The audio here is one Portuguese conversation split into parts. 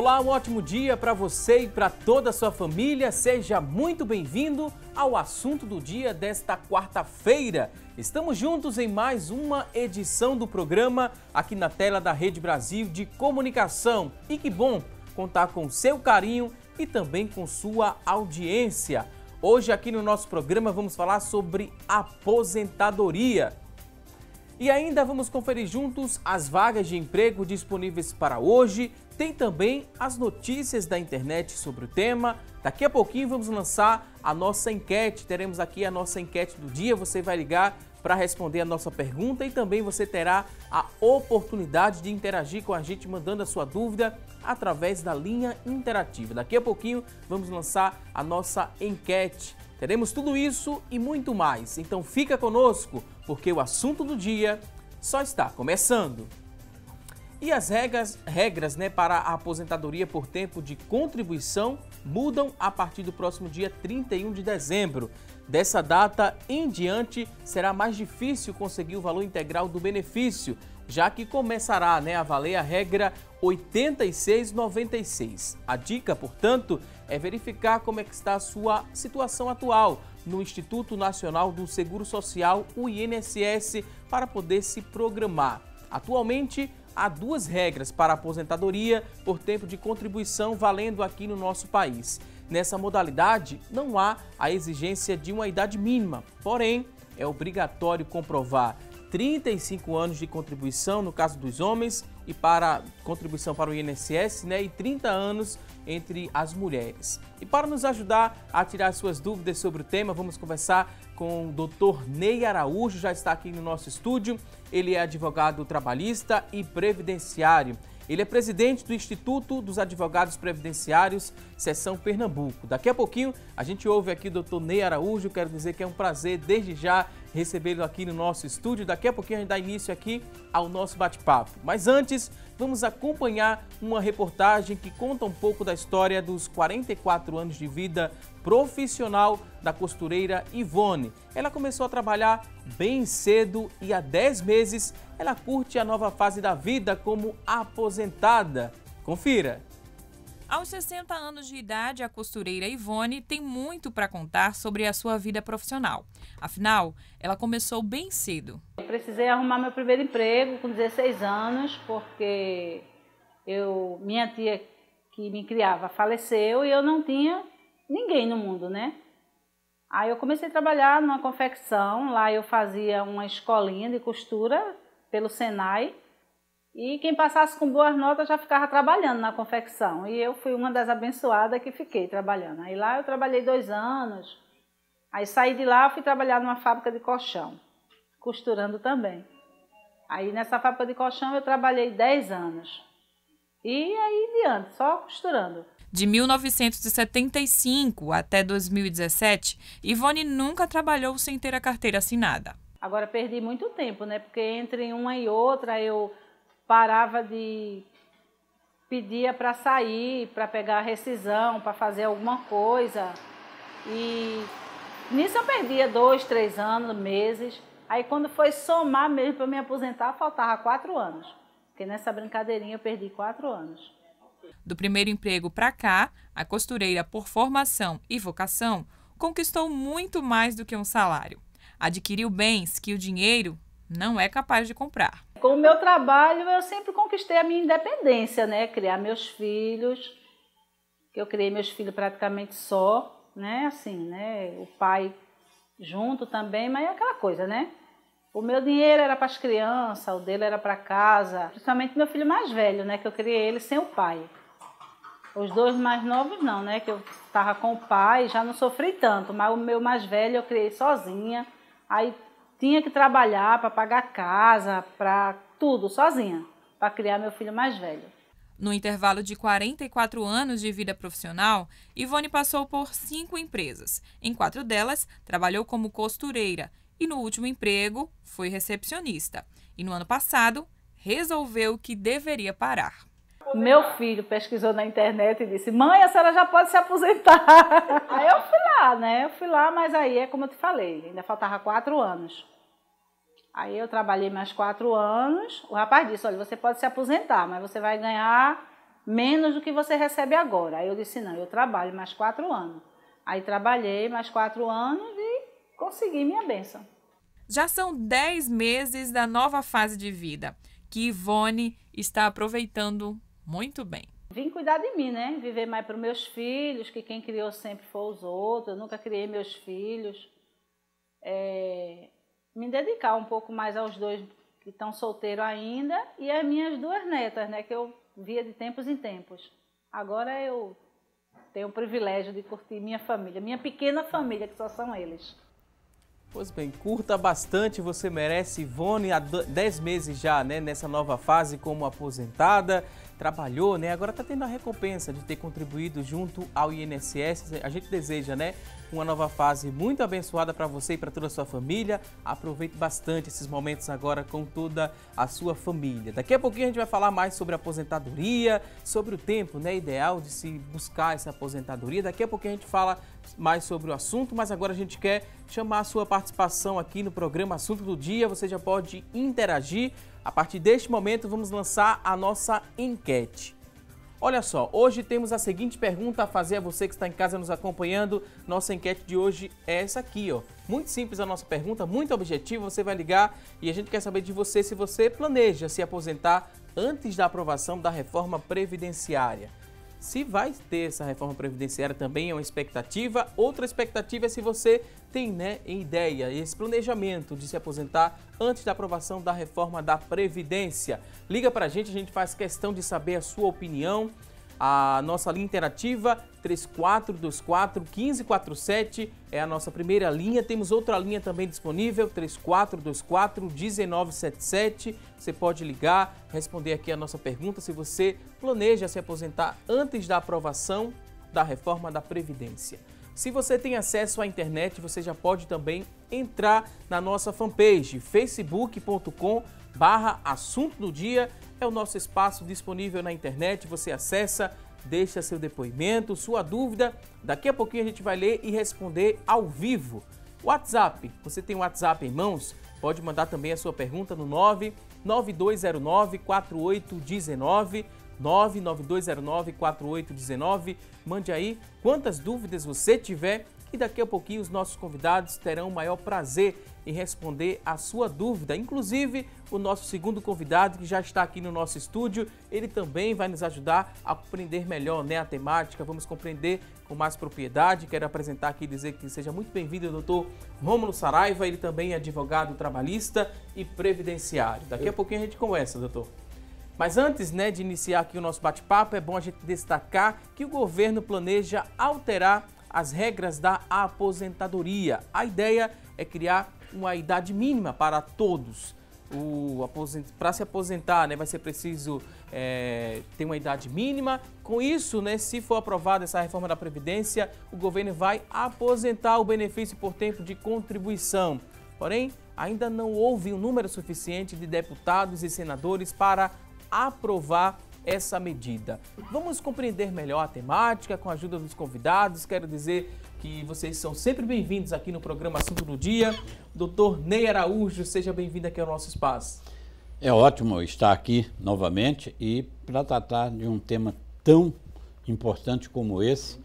Olá, um ótimo dia para você e para toda a sua família. Seja muito bem-vindo ao assunto do dia desta quarta-feira. Estamos juntos em mais uma edição do programa aqui na tela da Rede Brasil de Comunicação. E que bom contar com seu carinho e também com sua audiência. Hoje aqui no nosso programa vamos falar sobre aposentadoria. E ainda vamos conferir juntos as vagas de emprego disponíveis para hoje. Tem também as notícias da internet sobre o tema. Daqui a pouquinho vamos lançar a nossa enquete. Teremos aqui a nossa enquete do dia. Você vai ligar para responder a nossa pergunta e também você terá a oportunidade de interagir com a gente mandando a sua dúvida através da linha interativa. Daqui a pouquinho vamos lançar a nossa enquete. Teremos tudo isso e muito mais. Então fica conosco, porque o assunto do dia só está começando. E as regras para a aposentadoria por tempo de contribuição mudam a partir do próximo dia 31 de dezembro. Dessa data em diante, será mais difícil conseguir o valor integral do benefício, já que começará a valer a regra 8696. A dica, portanto, é verificar como é que está a sua situação atual no Instituto Nacional do Seguro Social, o INSS, para poder se programar. Atualmente, há duas regras para a aposentadoria por tempo de contribuição valendo aqui no nosso país. Nessa modalidade, não há a exigência de uma idade mínima, porém, é obrigatório comprovar 35 anos de contribuição no caso dos homens e para contribuição para o INSS, e 30 anos entre as mulheres. E para nos ajudar a tirar suas dúvidas sobre o tema, vamos conversar com o Dr. Ney Araújo, já está aqui no nosso estúdio. Ele é advogado trabalhista e previdenciário. Ele é presidente do Instituto dos Advogados Previdenciários, Seção Pernambuco. Daqui a pouquinho a gente ouve aqui o Dr. Ney Araújo. Quero dizer que é um prazer desde já recebê-lo aqui no nosso estúdio. Daqui a pouquinho a gente dá início aqui ao nosso bate-papo. Mas antes, vamos acompanhar uma reportagem que conta um pouco da história dos 44 anos de vida profissional da costureira Ivone. Ela começou a trabalhar bem cedo e há 10 meses ela curte a nova fase da vida como aposentada. Confira! Aos 60 anos de idade, a costureira Ivone tem muito para contar sobre a sua vida profissional. Afinal, ela começou bem cedo. Eu precisei arrumar meu primeiro emprego com 16 anos, porque minha tia que me criava faleceu e eu não tinha ninguém no mundo, Aí eu comecei a trabalhar numa confecção, lá eu fazia uma escolinha de costura pelo Senai, e quem passasse com boas notas já ficava trabalhando na confecção. E eu fui uma das abençoadas que fiquei trabalhando. Aí lá eu trabalhei 2 anos. Aí saí de lá, fui trabalhar numa fábrica de colchão, costurando também. Aí nessa fábrica de colchão eu trabalhei 10 anos. E aí diante, só costurando. De 1975 até 2017, Ivone nunca trabalhou sem ter a carteira assinada. Agora perdi muito tempo, porque entre uma e outra eu parava de pedir para sair, para pegar a rescisão, para fazer alguma coisa. E nisso eu perdia 2, 3 anos, meses. Aí quando foi somar mesmo para me aposentar, faltava 4 anos. Porque nessa brincadeirinha eu perdi 4 anos. Do primeiro emprego para cá, a costureira, por formação e vocação, conquistou muito mais do que um salário. Adquiriu bens que o dinheiro não é capaz de comprar. Com o meu trabalho, eu sempre conquistei a minha independência, Criar meus filhos, que eu criei meus filhos praticamente só, O pai junto também, mas é aquela coisa, O meu dinheiro era para as crianças, o dele era para casa, principalmente meu filho mais velho, que eu criei ele sem o pai. Os 2 mais novos não, que eu estava com o pai, já não sofri tanto, mas o meu mais velho eu criei sozinha, aí tinha que trabalhar para pagar casa, para tudo, sozinha, para criar meu filho mais velho. No intervalo de 44 anos de vida profissional, Ivone passou por 5 empresas. Em 4 delas, trabalhou como costureira e no último emprego foi recepcionista. E no ano passado, resolveu que deveria parar. Meu filho pesquisou na internet e disse: mãe, a senhora já pode se aposentar. Aí eu fui lá, Eu fui lá, mas aí é como eu te falei, ainda faltava 4 anos. Aí eu trabalhei mais 4 anos. O rapaz disse: olha, você pode se aposentar, mas você vai ganhar menos do que você recebe agora. Aí eu disse, não, eu trabalho mais 4 anos. Aí trabalhei mais 4 anos e consegui minha bênção. Já são 10 meses da nova fase de vida, que Ivone está aproveitando muito bem. Vim cuidar de mim, né? Viver mais para os meus filhos, que quem criou sempre foi os outros. Eu nunca criei meus filhos. Me dedicar um pouco mais aos 2 que estão solteiros ainda e as minhas 2 netas, né? Que eu via de tempos em tempos. Agora eu tenho o privilégio de curtir minha família, minha pequena família, que só são eles. Pois bem, curta bastante, você merece. Ivone, há 10 meses já, né, nessa nova fase como aposentada, trabalhou, né, agora está tendo a recompensa de ter contribuído junto ao INSS. A gente deseja, né, uma nova fase muito abençoada para você e para toda a sua família. Aproveite bastante esses momentos agora com toda a sua família. Daqui a pouquinho a gente vai falar mais sobre a aposentadoria, sobre o tempo, né, ideal de se buscar essa aposentadoria. Daqui a pouquinho a gente fala mais sobre o assunto, mas agora a gente quer chamar a sua participação aqui no programa Assunto do Dia. Você já pode interagir. A partir deste momento vamos lançar a nossa enquete. Olha só, hoje temos a seguinte pergunta a fazer a você que está em casa nos acompanhando. Nossa enquete de hoje é essa aqui, ó. Muito simples a nossa pergunta, muito objetiva. Você vai ligar e a gente quer saber de você se você planeja se aposentar antes da aprovação da reforma previdenciária. Se vai ter essa reforma previdenciária também é uma expectativa. Outra expectativa é se você tem, né, em ideia esse planejamento de se aposentar antes da aprovação da reforma da Previdência. Liga para a gente faz questão de saber a sua opinião. A nossa linha interativa 3424-1547 é a nossa primeira linha. Temos outra linha também disponível, 3424-1977. Você pode ligar, responder aqui a nossa pergunta se você planeja se aposentar antes da aprovação da reforma da Previdência. Se você tem acesso à internet, você já pode também entrar na nossa fanpage, facebook.com/assunto do dia. É o nosso espaço disponível na internet, você acessa, deixa seu depoimento, sua dúvida. Daqui a pouquinho a gente vai ler e responder ao vivo. WhatsApp, você tem o WhatsApp em mãos? Pode mandar também a sua pergunta no 99209-4819, 99209-4819. Mande aí quantas dúvidas você tiver e daqui a pouquinho os nossos convidados terão o maior prazer em responder a sua dúvida. Inclusive, o nosso segundo convidado, que já está aqui no nosso estúdio, ele também vai nos ajudar a compreender melhor, né, a temática. Vamos compreender com mais propriedade. Quero apresentar aqui e dizer que seja muito bem-vindo o doutor Rômulo Saraiva. Ele também é advogado trabalhista e previdenciário. Daqui a pouquinho a gente conversa, doutor. Mas antes, né, de iniciar aqui o nosso bate-papo, é bom a gente destacar que o governo planeja alterar as regras da aposentadoria. A ideia é criar uma idade mínima para todos. Para se aposentar, né, vai ser preciso ter uma idade mínima. Com isso, né, se for aprovada essa reforma da Previdência, o governo vai aposentar o benefício por tempo de contribuição. Porém, ainda não houve um número suficiente de deputados e senadores para aprovar essa medida. Vamos compreender melhor a temática com a ajuda dos convidados. Quero dizer que vocês são sempre bem-vindos aqui no programa Assunto do Dia. Dr. Ney Araújo, seja bem-vindo aqui ao nosso espaço. É ótimo estar aqui novamente e para tratar de um tema tão importante como esse,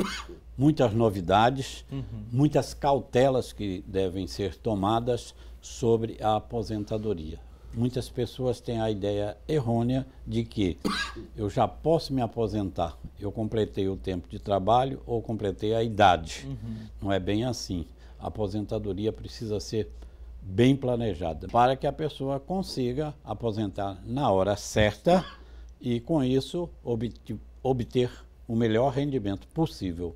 muitas novidades, muitas cautelas que devem ser tomadas sobre a aposentadoria. Muitas pessoas têm a ideia errônea de que eu já posso me aposentar, eu completei o tempo de trabalho ou completei a idade. Não é bem assim. A aposentadoria precisa ser bem planejada para que a pessoa consiga aposentar na hora certa e, com isso, obter o melhor rendimento possível.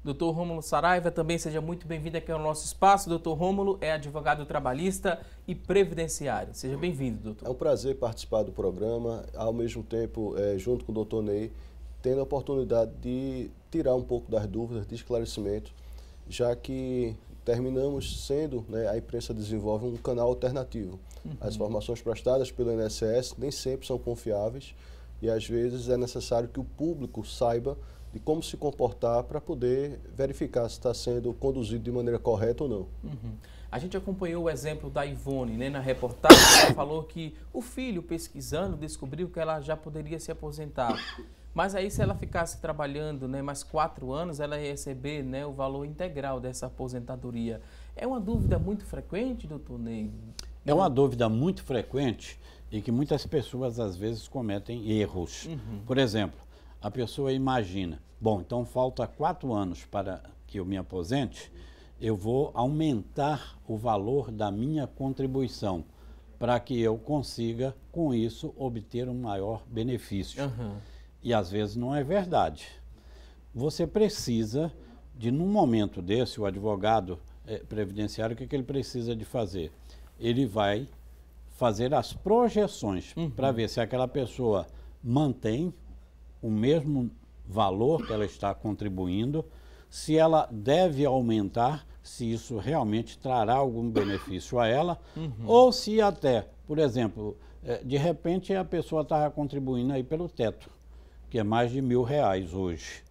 Dr. Rômulo Saraiva, também seja muito bem-vindo aqui ao nosso espaço. Dr. Rômulo é advogado trabalhista e previdenciário. Seja bem-vindo, doutor. É um prazer participar do programa, ao mesmo tempo, junto com o Dr. Ney, tendo a oportunidade de tirar um pouco das dúvidas, de esclarecimento, já que terminamos sendo, né, a imprensa desenvolve um canal alternativo. As informações prestadas pelo INSS nem sempre são confiáveis e, às vezes, é necessário que o público saiba de como se comportar para poder verificar se está sendo conduzido de maneira correta ou não. A gente acompanhou o exemplo da Ivone, né, na reportagem. Ela falou que o filho, pesquisando, descobriu que ela já poderia se aposentar. Mas aí se ela ficasse trabalhando, né, mais 4 anos, ela ia receber, né, o valor integral dessa aposentadoria. É uma dúvida muito frequente, doutor Ney? É uma dúvida muito frequente e que muitas pessoas às vezes cometem erros. Por exemplo, a pessoa imagina, bom, então falta 4 anos para que eu me aposente, eu vou aumentar o valor da minha contribuição para que eu consiga, com isso, obter um maior benefício. E às vezes não é verdade. Você precisa de, num momento desse, o advogado previdenciário, o que ele precisa de fazer? Ele vai fazer as projeções para ver se aquela pessoa mantém o mesmo valor que ela está contribuindo, se ela deve aumentar, se isso realmente trará algum benefício a ela, ou se até, por exemplo, de repente a pessoa estava contribuindo aí pelo teto, que é mais de R$1.000 hoje.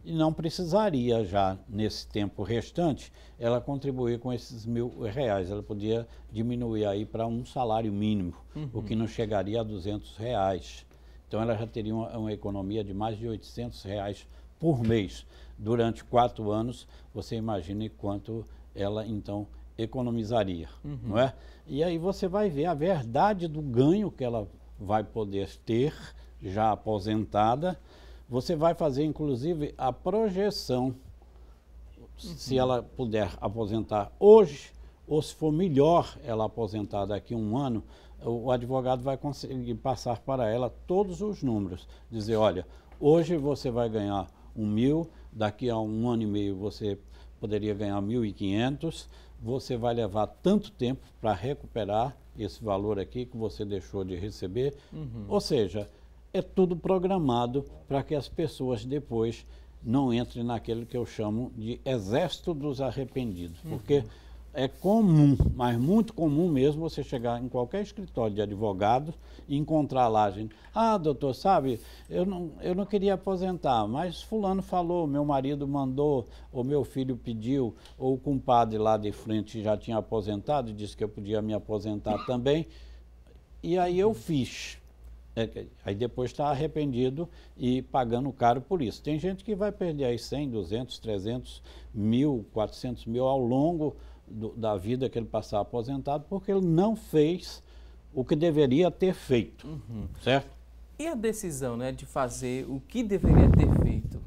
E não precisaria já, nesse tempo restante, ela contribuir com esses R$1.000. Ela podia diminuir aí para um salário mínimo, o que não chegaria a R$200. Então ela já teria uma economia de mais de R$800 por mês. Durante 4 anos, você imagine quanto ela então economizaria, não é? E aí você vai ver a verdade do ganho que ela vai poder ter, já aposentada. Você vai fazer, inclusive, a projeção, se ela puder aposentar hoje, ou se for melhor ela aposentar daqui a 1 ano, o advogado vai conseguir passar para ela todos os números. Dizer, olha, hoje você vai ganhar 1.000, daqui a 1 ano e meio você poderia ganhar 1.500, você vai levar tanto tempo para recuperar esse valor aqui que você deixou de receber. Ou seja, é tudo programado para que as pessoas depois não entrem naquele que eu chamo de exército dos arrependidos. Porque é comum, mas muito comum mesmo, você chegar em qualquer escritório de advogado e encontrar lá gente, doutor, sabe, eu não queria aposentar, mas fulano falou, meu marido mandou, ou meu filho pediu, ou o compadre lá de frente já tinha aposentado e disse que eu podia me aposentar também, e aí eu fiz. Aí depois está arrependido e pagando caro por isso. Tem gente que vai perder aí 100, 200, 300, 1.000, 400 mil ao longo da vida que ele passar aposentado, porque ele não fez o que deveria ter feito, certo? E a decisão, né, de fazer o que deveria ter feito?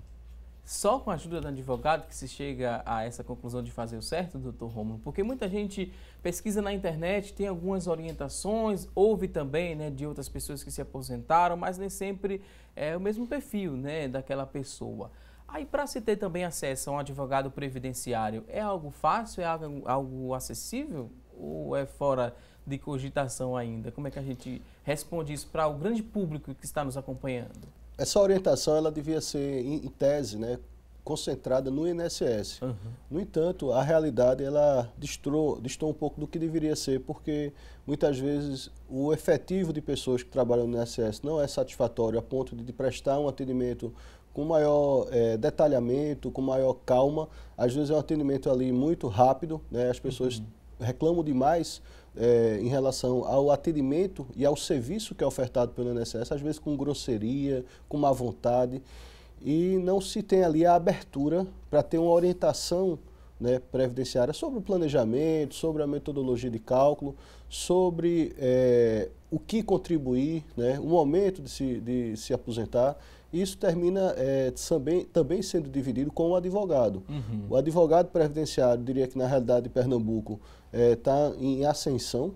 Só com a ajuda do advogado que se chega a essa conclusão de fazer o certo, doutor Rômulo? Porque muita gente pesquisa na internet, tem algumas orientações, ouve também, né, de outras pessoas que se aposentaram, mas nem sempre é o mesmo perfil, né, daquela pessoa. Aí, para se ter também acesso a um advogado previdenciário, é algo fácil, é algo acessível ou é fora de cogitação ainda? Como é que a gente responde isso para o grande público que está nos acompanhando? Essa orientação ela devia ser, em tese, né, concentrada no INSS. No entanto, a realidade ela distou um pouco do que deveria ser, porque muitas vezes o efetivo de pessoas que trabalham no INSS não é satisfatório a ponto de prestar um atendimento com maior detalhamento, com maior calma. Às vezes é um atendimento ali muito rápido, né? As pessoas reclamam demais em relação ao atendimento e ao serviço que é ofertado pelo INSS, às vezes com grosseria, com má vontade, e não se tem ali a abertura para ter uma orientação, né, previdenciária sobre o planejamento, sobre a metodologia de cálculo, sobre o que contribuir, né, o momento de se aposentar. Isso termina também sendo dividido com o advogado. O advogado previdenciário, diria que na realidade de Pernambuco, está em ascensão.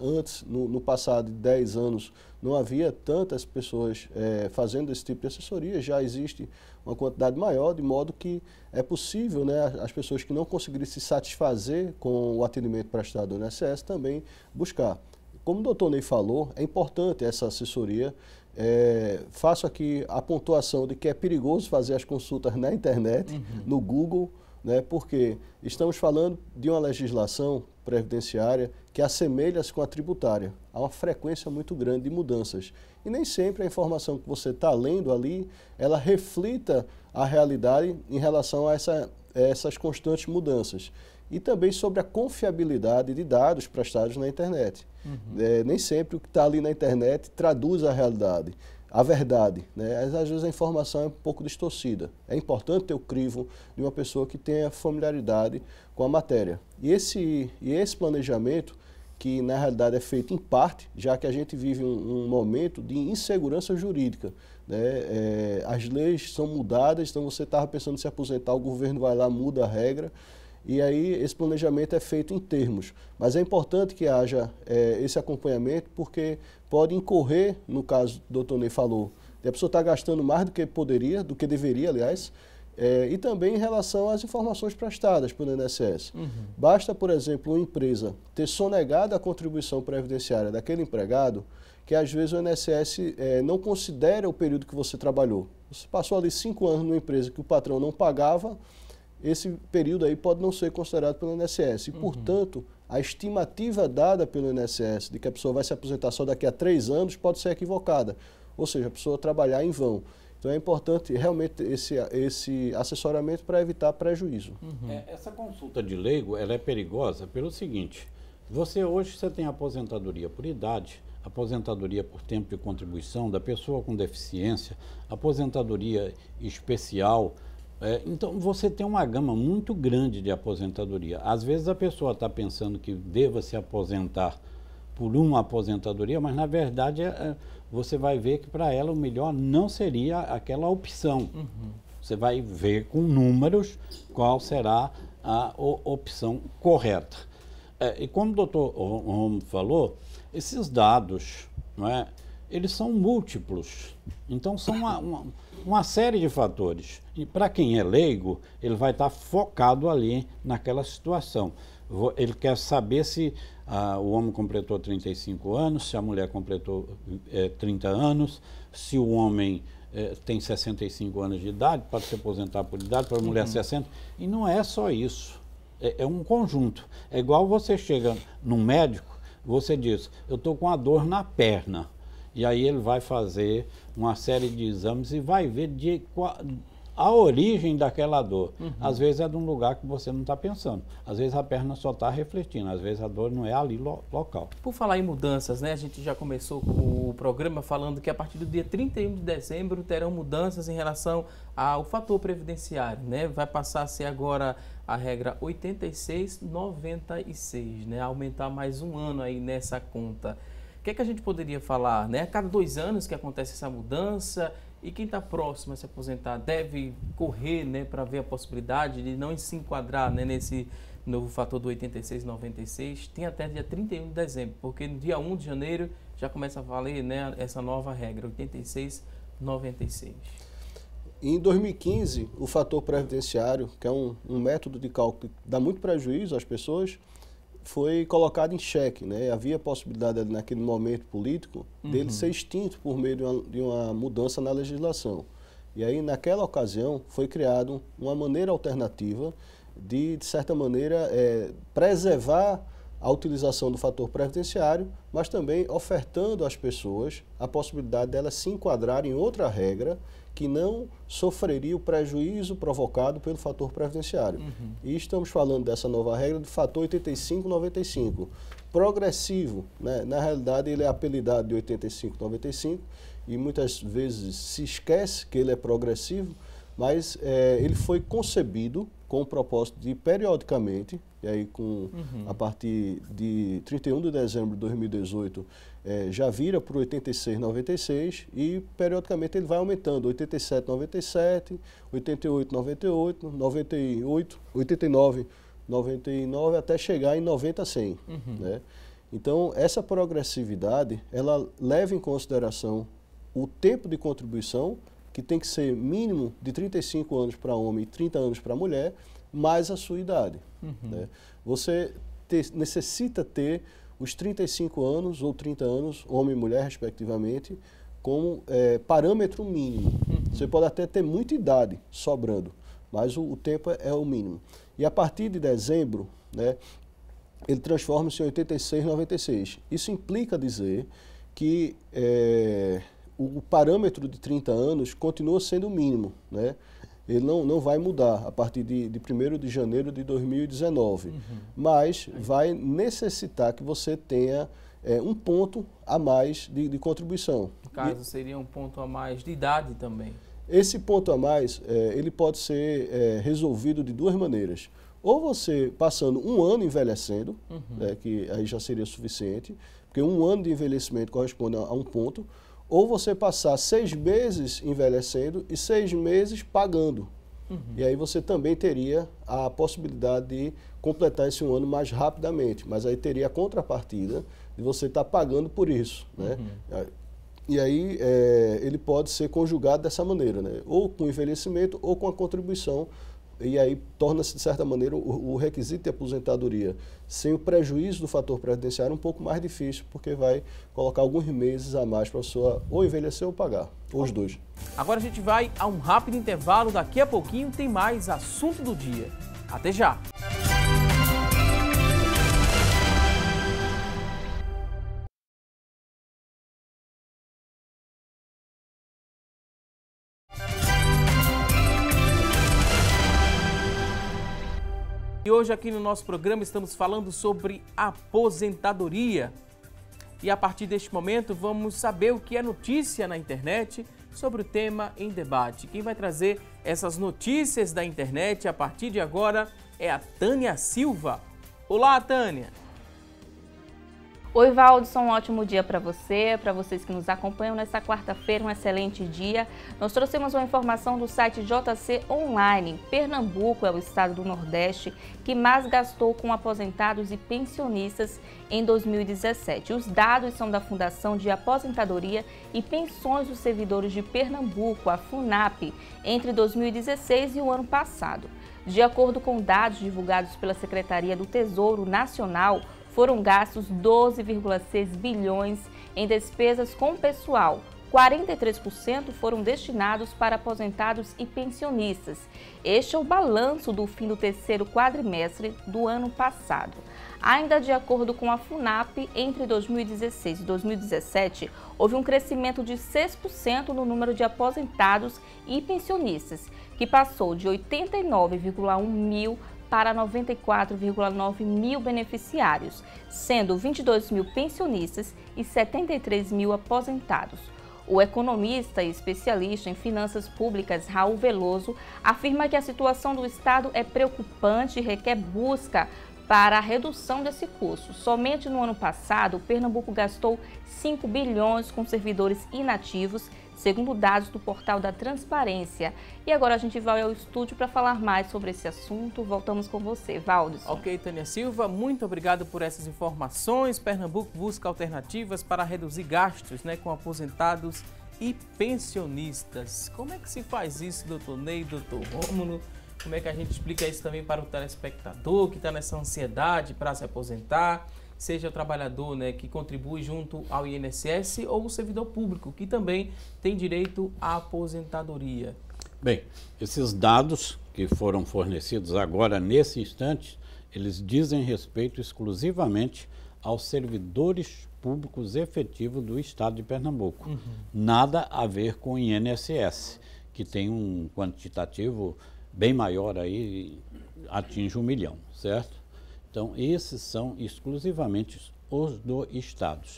Antes, no passado de 10 anos, não havia tantas pessoas fazendo esse tipo de assessoria, já existe uma quantidade maior, de modo que é possível, né, as pessoas que não conseguirem se satisfazer com o atendimento prestado no INSS também buscar. Como o doutor Ney falou, é importante essa assessoria. Faço aqui a pontuação de que é perigoso fazer as consultas na internet, no Google, né, porque estamos falando de uma legislação previdenciária que assemelha-se com a tributária. Há uma frequência muito grande de mudanças. E nem sempre a informação que você está lendo ali, ela reflita a realidade em relação a essas constantes mudanças. E também sobre a confiabilidade de dados prestados na internet. Nem sempre o que está ali na internet traduz a realidade. a verdade, né? Às vezes a informação é um pouco distorcida. É importante ter o crivo de uma pessoa que tenha familiaridade com a matéria. E esse planejamento, que na realidade é feito em parte, já que a gente vive um momento de insegurança jurídica, né? As leis são mudadas, então você estava pensando em se aposentar, o governo vai lá, muda a regra, e aí esse planejamento é feito em termos. Mas é importante que haja esse acompanhamento, porque pode incorrer, no caso do Dr. Ney falou, a pessoa está gastando mais do que poderia, do que deveria, aliás, e também em relação às informações prestadas pelo INSS. Basta, por exemplo, uma empresa ter sonegado a contribuição previdenciária daquele empregado, que às vezes o INSS não considera o período que você trabalhou. Você passou ali 5 anos numa empresa que o patrão não pagava, esse período aí pode não ser considerado pelo INSS. E, portanto, a estimativa dada pelo INSS de que a pessoa vai se aposentar só daqui a 3 anos pode ser equivocada. Ou seja, a pessoa trabalhar em vão. Então é importante realmente esse assessoramento para evitar prejuízo. Essa consulta de leigo, ela é perigosa pelo seguinte: hoje você tem aposentadoria por idade, aposentadoria por tempo de contribuição da pessoa com deficiência, aposentadoria especial. Então você tem uma gama muito grande de aposentadoria. Às vezes a pessoa está pensando que deva se aposentar por uma aposentadoria, mas na verdade você vai ver que para ela o melhor não seria aquela opção. Você vai ver com números qual será a opção correta. E como o doutor Romo falou, esses dados, não é, eles são múltiplos. Então são uma série de fatores. E para quem é leigo, ele vai estar focado ali naquela situação. Ele quer saber se o homem completou 35 anos, se a mulher completou 30 anos, se o homem tem 65 anos de idade, pode se aposentar por idade, para a mulher 60. E não é só isso. É um conjunto. É igual você chega num médico, você diz, eu estou com a dor na perna. E aí ele vai fazer uma série de exames e vai ver a origem daquela dor. Às vezes é de um lugar que você não está pensando. Às vezes a perna só está refletindo. Às vezes a dor não é ali local. Por falar em mudanças, né? A gente já começou o programa falando que a partir do dia 31 de dezembro terão mudanças em relação ao fator previdenciário, né? Vai passar a ser agora a regra 8696, né? Aumentar mais um ano aí nessa conta. O que é que a gente poderia falar, né? A cada 2 anos que acontece essa mudança, e quem está próximo a se aposentar deve correr, né, para ver a possibilidade de não se enquadrar, né, nesse novo fator do 8696, tem até dia 31 de dezembro, porque no dia 1 de janeiro já começa a valer, né, essa nova regra, 8696. Em 2015, o fator previdenciário, que é um método de cálculo que dá muito prejuízo às pessoas, foi colocado em xeque, né? Havia possibilidade naquele momento político dele ser extinto por meio de uma mudança na legislação. E aí, naquela ocasião, foi criada uma maneira alternativa de certa maneira, preservar a utilização do fator previdenciário, mas também ofertando às pessoas a possibilidade delas se enquadrarem em outra regra que não sofreria o prejuízo provocado pelo fator previdenciário. E estamos falando dessa nova regra do fator 8595, progressivo, né? Na realidade ele é apelidado de 8595 e muitas vezes se esquece que ele é progressivo, mas ele foi concebido com o propósito de periodicamente, e aí a partir de 31 de dezembro de 2018, já vira para o 86,96 e periodicamente ele vai aumentando, 87,97, 88,98, 98, 89, 99 até chegar em 90,100. Né? Então, essa progressividade, ela leva em consideração o tempo de contribuição, que tem que ser mínimo de 35 anos para homem e 30 anos para mulher, mais a sua idade. Né? Você necessita ter os 35 anos ou 30 anos, homem e mulher, respectivamente, como parâmetro mínimo. Você pode até ter muita idade sobrando, mas o tempo é o mínimo. E a partir de dezembro, né, ele transforma-se em 86,96. Isso implica dizer que o parâmetro de 30 anos continua sendo o mínimo, né? Ele não vai mudar a partir de 1º de janeiro de 2019, mas vai necessitar que você tenha um ponto a mais de contribuição. No caso, seria um ponto a mais de idade também. Esse ponto a mais, ele pode ser resolvido de duas maneiras. Ou você passando um ano envelhecendo, que aí já seria suficiente, porque um ano de envelhecimento corresponde a um ponto, ou você passar 6 meses envelhecendo e 6 meses pagando. E aí você também teria a possibilidade de completar esse um ano mais rapidamente, mas aí teria a contrapartida de você estar pagando por isso, né? E aí ele pode ser conjugado dessa maneira, né? Ou com envelhecimento ou com a contribuição, e aí torna-se, de certa maneira, o requisito de aposentadoria sem o prejuízo do fator previdenciário um pouco mais difícil, porque vai colocar alguns meses a mais para a pessoa ou envelhecer ou pagar, ou os dois. Agora a gente vai a um rápido intervalo, daqui a pouquinho tem mais assunto do dia. Até já! E hoje aqui no nosso programa estamos falando sobre aposentadoria. E a partir deste momento vamos saber o que é notícia na internet sobre o tema em debate. Quem vai trazer essas notícias da internet a partir de agora é a Tânia Silva. Olá, Tânia! Oi, Valdson, um ótimo dia para vocês que nos acompanham nesta quarta-feira, um excelente dia. Nós trouxemos uma informação do site JC Online. Pernambuco é o estado do Nordeste que mais gastou com aposentados e pensionistas em 2017. Os dados são da Fundação de Aposentadoria e Pensões dos Servidores de Pernambuco, a FUNAP, entre 2016 e o ano passado. De acordo com dados divulgados pela Secretaria do Tesouro Nacional, foram gastos 12,6 bilhões em despesas com pessoal. 43% foram destinados para aposentados e pensionistas. Este é o balanço do fim do terceiro quadrimestre do ano passado. Ainda de acordo com a FUNAP, entre 2016 e 2017, houve um crescimento de 6% no número de aposentados e pensionistas, que passou de 89,1 mil para 94,9 mil beneficiários, sendo 22 mil pensionistas e 73 mil aposentados. O economista e especialista em finanças públicas Raul Veloso afirma que a situação do Estado é preocupante e requer busca para a redução desse custo. Somente no ano passado, o Pernambuco gastou 5 bilhões com servidores inativos, segundo dados do portal da Transparência. E agora a gente vai ao estúdio para falar mais sobre esse assunto. Voltamos com você, Valdson. Ok, Tânia Silva, muito obrigado por essas informações. Pernambuco busca alternativas para reduzir gastos, com aposentados e pensionistas. Como é que se faz isso, doutor Ney, doutor Rômulo? Como é que a gente explica isso também para o telespectador que está nessa ansiedade para se aposentar? Seja o trabalhador que contribui junto ao INSS ou o servidor público, que também tem direito à aposentadoria. Bem, esses dados que foram fornecidos agora, nesse instante, eles dizem respeito exclusivamente aos servidores públicos efetivos do Estado de Pernambuco. Nada a ver com o INSS, que tem um quantitativo bem maior aí, atinge 1 milhão, certo? Então, esses são exclusivamente os do Estado.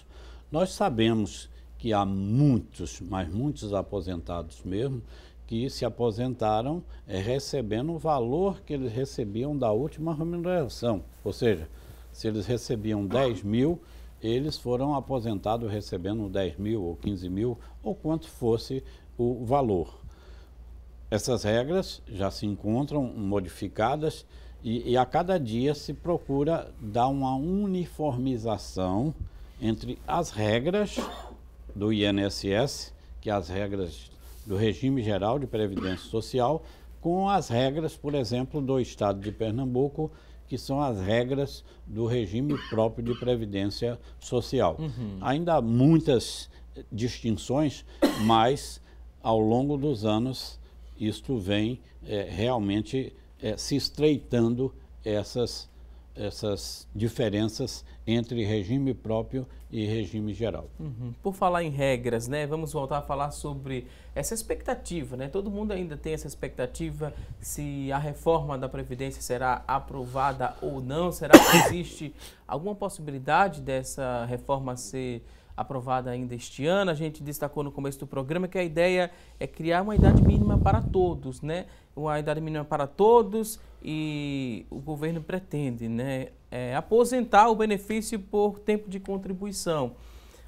Nós sabemos que há muitos, mas muitos aposentados mesmo, que se aposentaram recebendo o valor que eles recebiam da última remuneração. Ou seja, se eles recebiam 10 mil, eles foram aposentados recebendo 10 mil ou 15 mil, ou quanto fosse o valor. Essas regras já se encontram modificadas e a cada dia se procura dar uma uniformização entre as regras do INSS, que é as regras do Regime Geral de Previdência Social, com as regras, por exemplo, do Estado de Pernambuco, que são as regras do regime próprio de Previdência Social. Ainda há muitas distinções, mas ao longo dos anos isto vem realmente se estreitando essas essas diferenças entre regime próprio e regime geral. Por falar em regras, né, vamos voltar a falar sobre essa expectativa, né? Todo mundo ainda tem essa expectativa se a reforma da Previdência será aprovada ou não. Será que existe alguma possibilidade dessa reforma ser aprovada ainda este ano? A gente destacou no começo do programa que a ideia é criar uma idade mínima para todos, né? Uma idade mínima para todos, e o governo pretende, né, aposentar o benefício por tempo de contribuição.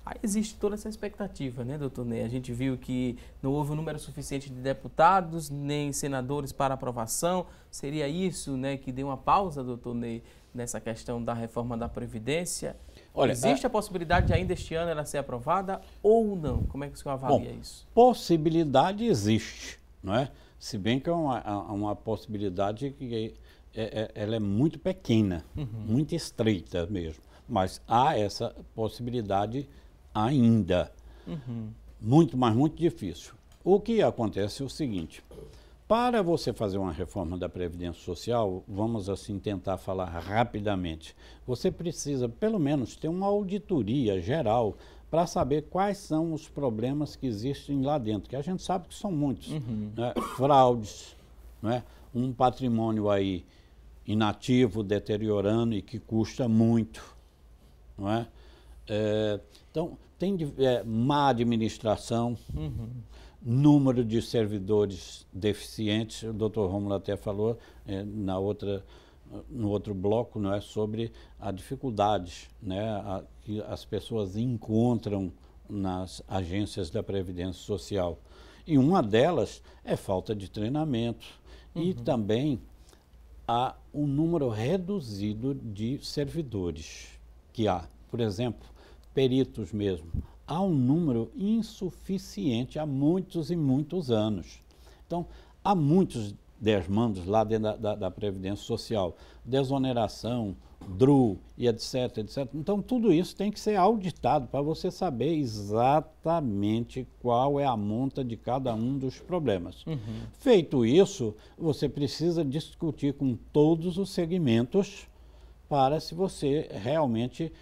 Aí existe toda essa expectativa, né, doutor Ney? A gente viu que não houve um número suficiente de deputados, nem senadores para aprovação. Seria isso, né, que deu uma pausa, doutor Ney, nessa questão da reforma da Previdência? Olha, existe a possibilidade de ainda este ano ela ser aprovada ou não? Como é que o senhor avalia isso? Possibilidade existe, não é? Se bem que é uma possibilidade que ela é muito pequena, muito estreita mesmo. Mas há essa possibilidade ainda. Muito, mas muito difícil. O que acontece é o seguinte: para você fazer uma reforma da Previdência Social, vamos assim tentar falar rapidamente, você precisa pelo menos ter uma auditoria geral para saber quais são os problemas que existem lá dentro, que a gente sabe que são muitos. Né? Fraudes, né? Um patrimônio aí inativo, deteriorando e que custa muito. Não é? Então, tem má administração, número de servidores deficientes, o doutor Rômulo até falou no outro bloco, não é, sobre a dificuldade, né, que as pessoas encontram nas agências da Previdência Social. E uma delas é falta de treinamento e também há um número reduzido de servidores que há. Por exemplo, peritos mesmo. Há um número insuficiente há muitos e muitos anos. Então, há muitos desmandos lá dentro da Previdência Social, desoneração, DRU e etc, etc. Então, tudo isso tem que ser auditado para você saber exatamente qual é a monta de cada um dos problemas. Feito isso, você precisa discutir com todos os segmentos para se você realmente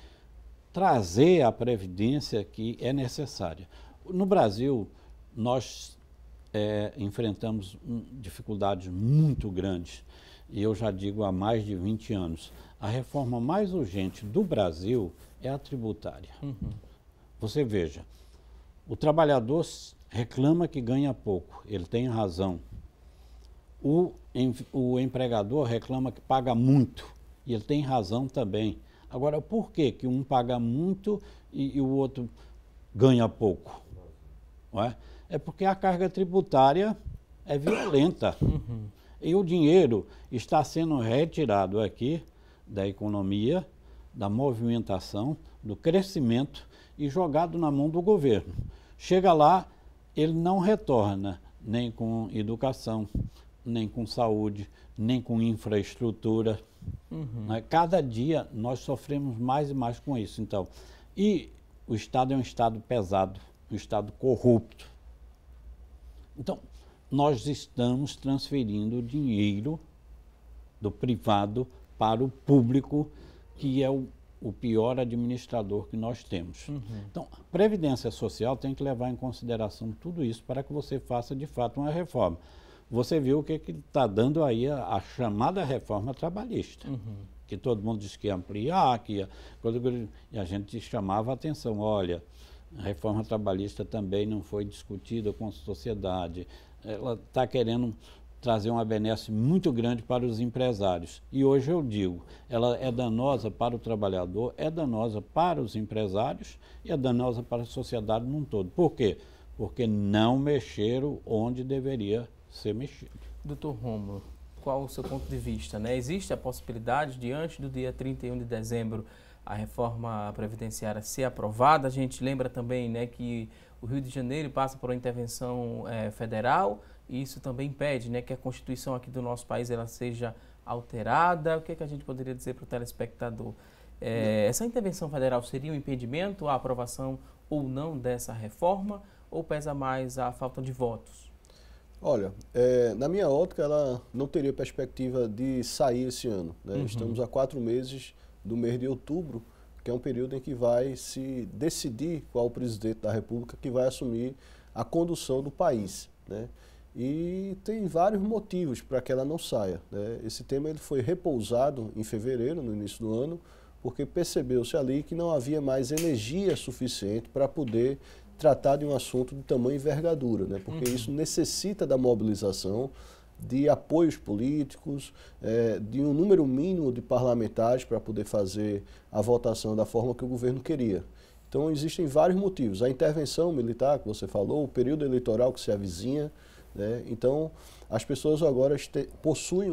trazer a previdência que é necessária. No Brasil, nós enfrentamos dificuldades muito grandes, e eu já digo há mais de 20 anos. A reforma mais urgente do Brasil é a tributária. Você veja, o trabalhador reclama que ganha pouco, ele tem razão. O empregador reclama que paga muito, e ele tem razão também. Agora, por que um paga muito e o outro ganha pouco? Não é? É porque a carga tributária é violenta. E o dinheiro está sendo retirado aqui da economia, da movimentação, do crescimento e jogado na mão do governo. Chega lá, ele não retorna nem com educação, nem com saúde, nem com infraestrutura. Cada dia nós sofremos mais e mais com isso. Então, e o Estado é um Estado pesado, um Estado corrupto. Então, nós estamos transferindo dinheiro do privado para o público, que é o pior administrador que nós temos. Então, a Previdência Social tem que levar em consideração tudo isso para que você faça, de fato, uma reforma. Você viu o que está dando aí a chamada reforma trabalhista, que todo mundo disse que ia ampliar, que ia... E a gente chamava a atenção, olha, a reforma trabalhista também não foi discutida com a sociedade, ela está querendo trazer uma benesse muito grande para os empresários. E hoje eu digo, ela é danosa para o trabalhador, é danosa para os empresários e é danosa para a sociedade num todo. Por quê? Porque não mexeram onde deveria ser mexido. Doutor Rômulo, qual o seu ponto de vista, né? Existe a possibilidade de, antes do dia 31 de dezembro, a reforma previdenciária ser aprovada? A gente lembra também, né, que o Rio de Janeiro passa por uma intervenção federal, e isso também impede, né, que a Constituição aqui do nosso país ela seja alterada. O que é que a gente poderia dizer para o telespectador? Essa intervenção federal seria um impedimento à aprovação ou não dessa reforma, ou pesa mais a falta de votos? Olha, na minha ótica, ela não teria perspectiva de sair esse ano, né? Estamos a 4 meses do mês de outubro, que é um período em que vai se decidir qual o presidente da República que vai assumir a condução do país, né? E tem vários motivos para que ela não saia, né? Esse tema ele foi repousado em fevereiro, no início do ano, porque percebeu-se ali que não havia mais energia suficiente para poder tratar de um assunto de tamanha envergadura, né? Porque isso necessita da mobilização de apoios políticos, de um número mínimo de parlamentares para poder fazer a votação da forma que o governo queria. Então existem vários motivos. A intervenção militar que você falou, o período eleitoral que se avizinha, né? Então as pessoas agora possuem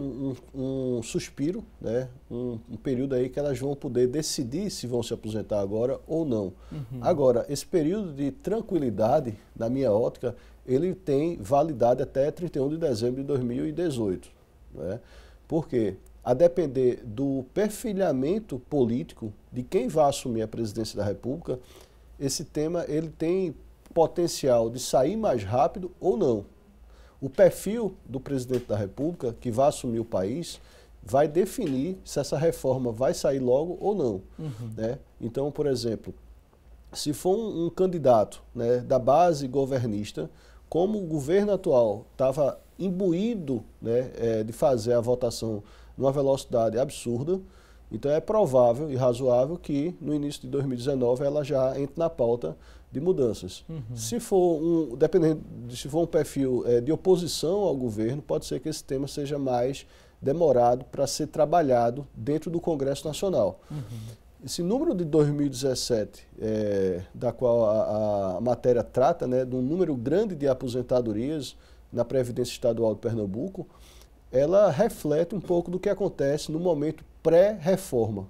um suspiro, né? Um período aí que elas vão poder decidir se vão se aposentar agora ou não. Agora, esse período de tranquilidade, na minha ótica, ele tem validade até 31 de dezembro de 2018. Né? Porque, a depender do perfilhamento político de quem vai assumir a presidência da República, esse tema ele tem potencial de sair mais rápido ou não. O perfil do presidente da República, que vai assumir o país, vai definir se essa reforma vai sair logo ou não. Né? Então, por exemplo, se for um candidato, né, da base governista, como o governo atual estava imbuído, né, de fazer a votação numa velocidade absurda, então é provável e razoável que no início de 2019 ela já entre na pauta de mudanças. Se for se for um perfil de oposição ao governo, pode ser que esse tema seja mais demorado para ser trabalhado dentro do Congresso Nacional. Esse número de 2017, da qual a matéria trata, né, de um número grande de aposentadorias na Previdência Estadual de Pernambuco, ela reflete um pouco do que acontece no momento pré-reforma.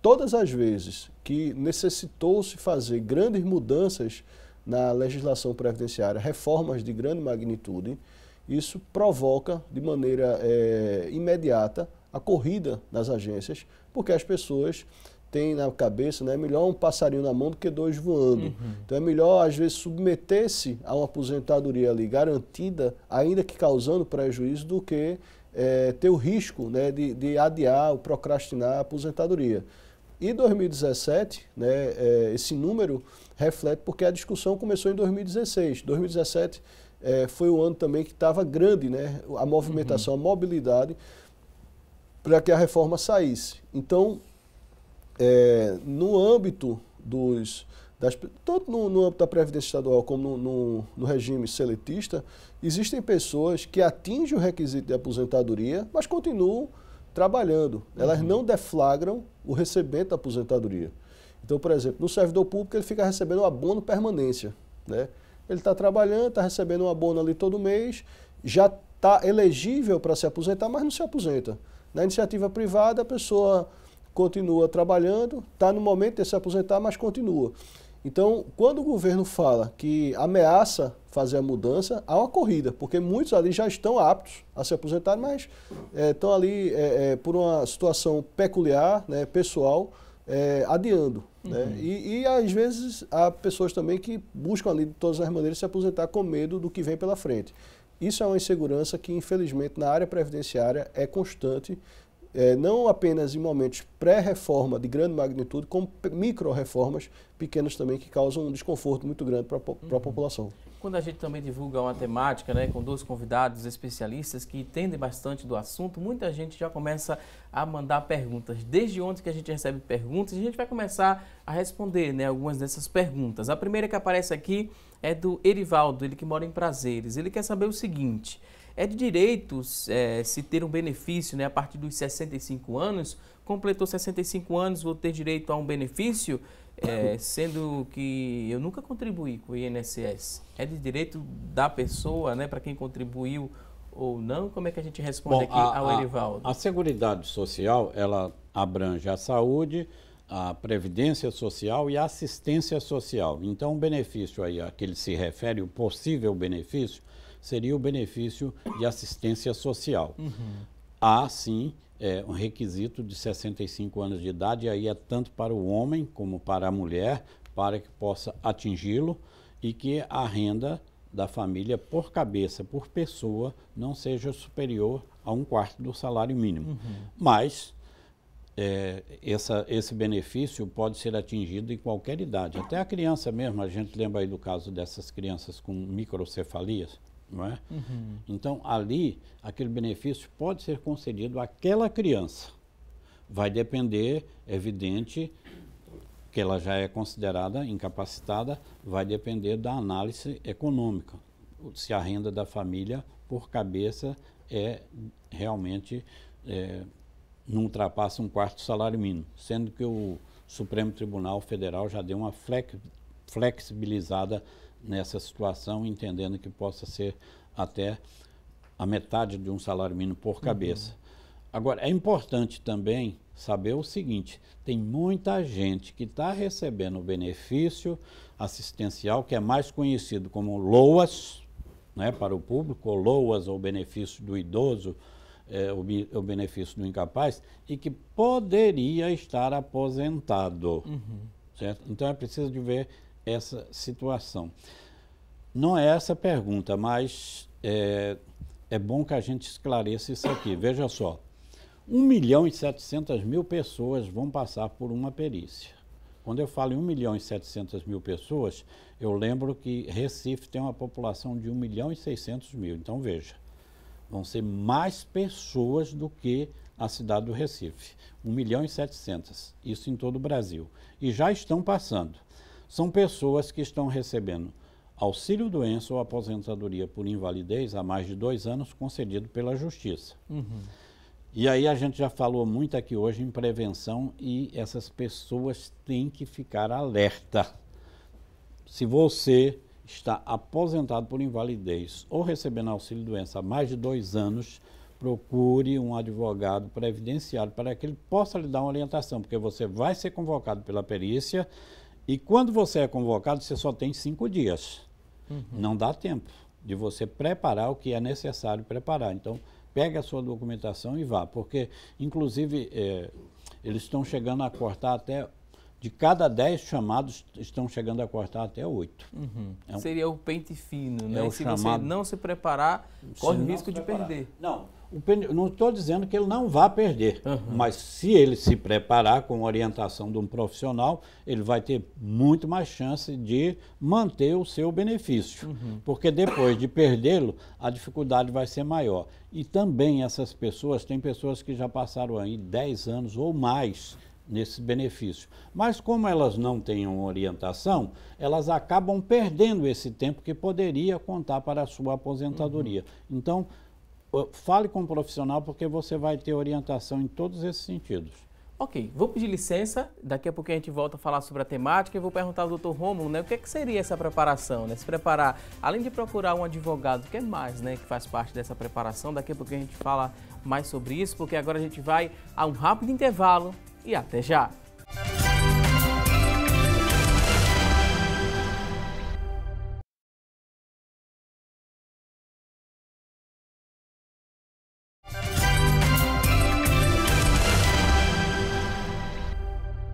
Todas as vezes que necessitou-se fazer grandes mudanças na legislação previdenciária, reformas de grande magnitude, isso provoca de maneira imediata a corrida nas agências, porque as pessoas têm na cabeça, né, é melhor um passarinho na mão do que 2 voando. Então é melhor, às vezes, submeter-se a uma aposentadoria ali garantida, ainda que causando prejuízo, do que ter o risco, né, de adiar ou procrastinar a aposentadoria. E 2017, né, esse número reflete porque a discussão começou em 2016. 2017 foi o ano também que estava grande, né, a movimentação, a mobilidade para que a reforma saísse. Então, no âmbito tanto no âmbito da Previdência Estadual como no regime seletista, existem pessoas que atingem o requisito de aposentadoria, mas continuam trabalhando. Elas não deflagram o recebimento da aposentadoria. Então, por exemplo, no servidor público ele fica recebendo um abono permanência, né? Ele está trabalhando, está recebendo um abono ali todo mês, já está elegível para se aposentar, mas não se aposenta. Na iniciativa privada, a pessoa continua trabalhando, está no momento de se aposentar, mas continua. Então, quando o governo fala que ameaça fazer a mudança, há uma corrida, porque muitos ali já estão aptos a se aposentar, mas estão ali por uma situação peculiar, né, pessoal, adiando. Né? E às vezes há pessoas também que buscam ali de todas as maneiras se aposentar com medo do que vem pela frente. Isso é uma insegurança que, infelizmente, na área previdenciária é constante, não apenas em momentos pré-reforma de grande magnitude, como micro-reformas pequenas também que causam um desconforto muito grande para a população. Quando a gente também divulga uma temática, né, com 2 convidados especialistas que entendem bastante do assunto, muita gente já começa a mandar perguntas. Desde ontem que a gente recebe perguntas, a gente vai começar a responder, né, algumas dessas perguntas. A primeira que aparece aqui é do Erivaldo, ele que mora em Prazeres. Ele quer saber o seguinte: é de direito se ter um benefício, né, a partir dos 65 anos? Completou 65 anos, vou ter direito a um benefício? Sendo que eu nunca contribuí com o INSS. É de direito da pessoa, né, para quem contribuiu ou não? Como é que a gente responde aqui ao Erivaldo? A Seguridade Social, ela abrange a saúde, a previdência social e a assistência social. Então, o benefício aí a que ele se refere, o possível benefício, seria o benefício de assistência social. Há, sim, um requisito de 65 anos de idade, e aí é tanto para o homem como para a mulher, para que possa atingi-lo, e que a renda da família por cabeça, por pessoa, não seja superior a 1/4 do salário mínimo. Mas esse benefício pode ser atingido em qualquer idade. Até a criança mesmo, a gente lembra aí do caso dessas crianças com microcefalias, não é? Então, ali, aquele benefício pode ser concedido àquela criança. Vai depender, evidente, que ela já é considerada incapacitada, vai depender da análise econômica. Se a renda da família por cabeça realmente não ultrapassa 1/4 do salário mínimo, sendo que o Supremo Tribunal Federal já deu uma flexibilizada nessa situação, entendendo que possa ser até a metade de um salário mínimo por cabeça. Agora, é importante também saber o seguinte, tem muita gente que está recebendo o benefício assistencial, que é mais conhecido como LOAS, né, para o público, ou LOAS, ou benefício do idoso, o benefício do incapaz, e que poderia estar aposentado. Certo? Então, é preciso de ver essa situação. Não é essa a pergunta, mas é bom que a gente esclareça isso aqui. Veja só, 1.700.000 pessoas vão passar por uma perícia. Quando eu falo em 1.700.000 pessoas, eu lembro que Recife tem uma população de 1.600.000. Então, veja, vão ser mais pessoas do que a cidade do Recife. 1.700.000, isso em todo o Brasil. E já estão passando. São pessoas que estão recebendo auxílio-doença ou aposentadoria por invalidez há mais de 2 anos, concedido pela Justiça. E aí a gente já falou muito aqui hoje em prevenção e essas pessoas têm que ficar alerta. Se você está aposentado por invalidez ou recebendo auxílio-doença há mais de 2 anos, procure um advogado previdenciário para que ele possa lhe dar uma orientação, porque você vai ser convocado pela perícia e quando você é convocado, você só tem 5 dias. Não dá tempo de você preparar o que é necessário preparar. Então, pegue a sua documentação e vá, porque, inclusive, eles estão chegando a cortar até... De cada 10 chamados, estão chegando a cortar até 8. Seria o pente fino, né? O Se chamado... você não se preparar, corre o risco de perder. Não estou dizendo que ele não vá perder, mas se ele se preparar com a orientação de um profissional, ele vai ter muito mais chance de manter o seu benefício, porque depois de perdê-lo, a dificuldade vai ser maior. E também essas pessoas, tem pessoas que já passaram aí 10 anos ou mais nesse benefício. Mas como elas não têm uma orientação, elas acabam perdendo esse tempo que poderia contar para a sua aposentadoria. Então, fale com um profissional porque você vai ter orientação em todos esses sentidos. Ok, vou pedir licença, daqui a pouco a gente volta a falar sobre a temática e vou perguntar ao Dr. Rômulo, né, o que é que seria essa preparação, né? Se preparar, além de procurar um advogado, o que é mais, né, que faz parte dessa preparação? Daqui a pouco a gente fala mais sobre isso, porque agora a gente vai a um rápido intervalo e até já!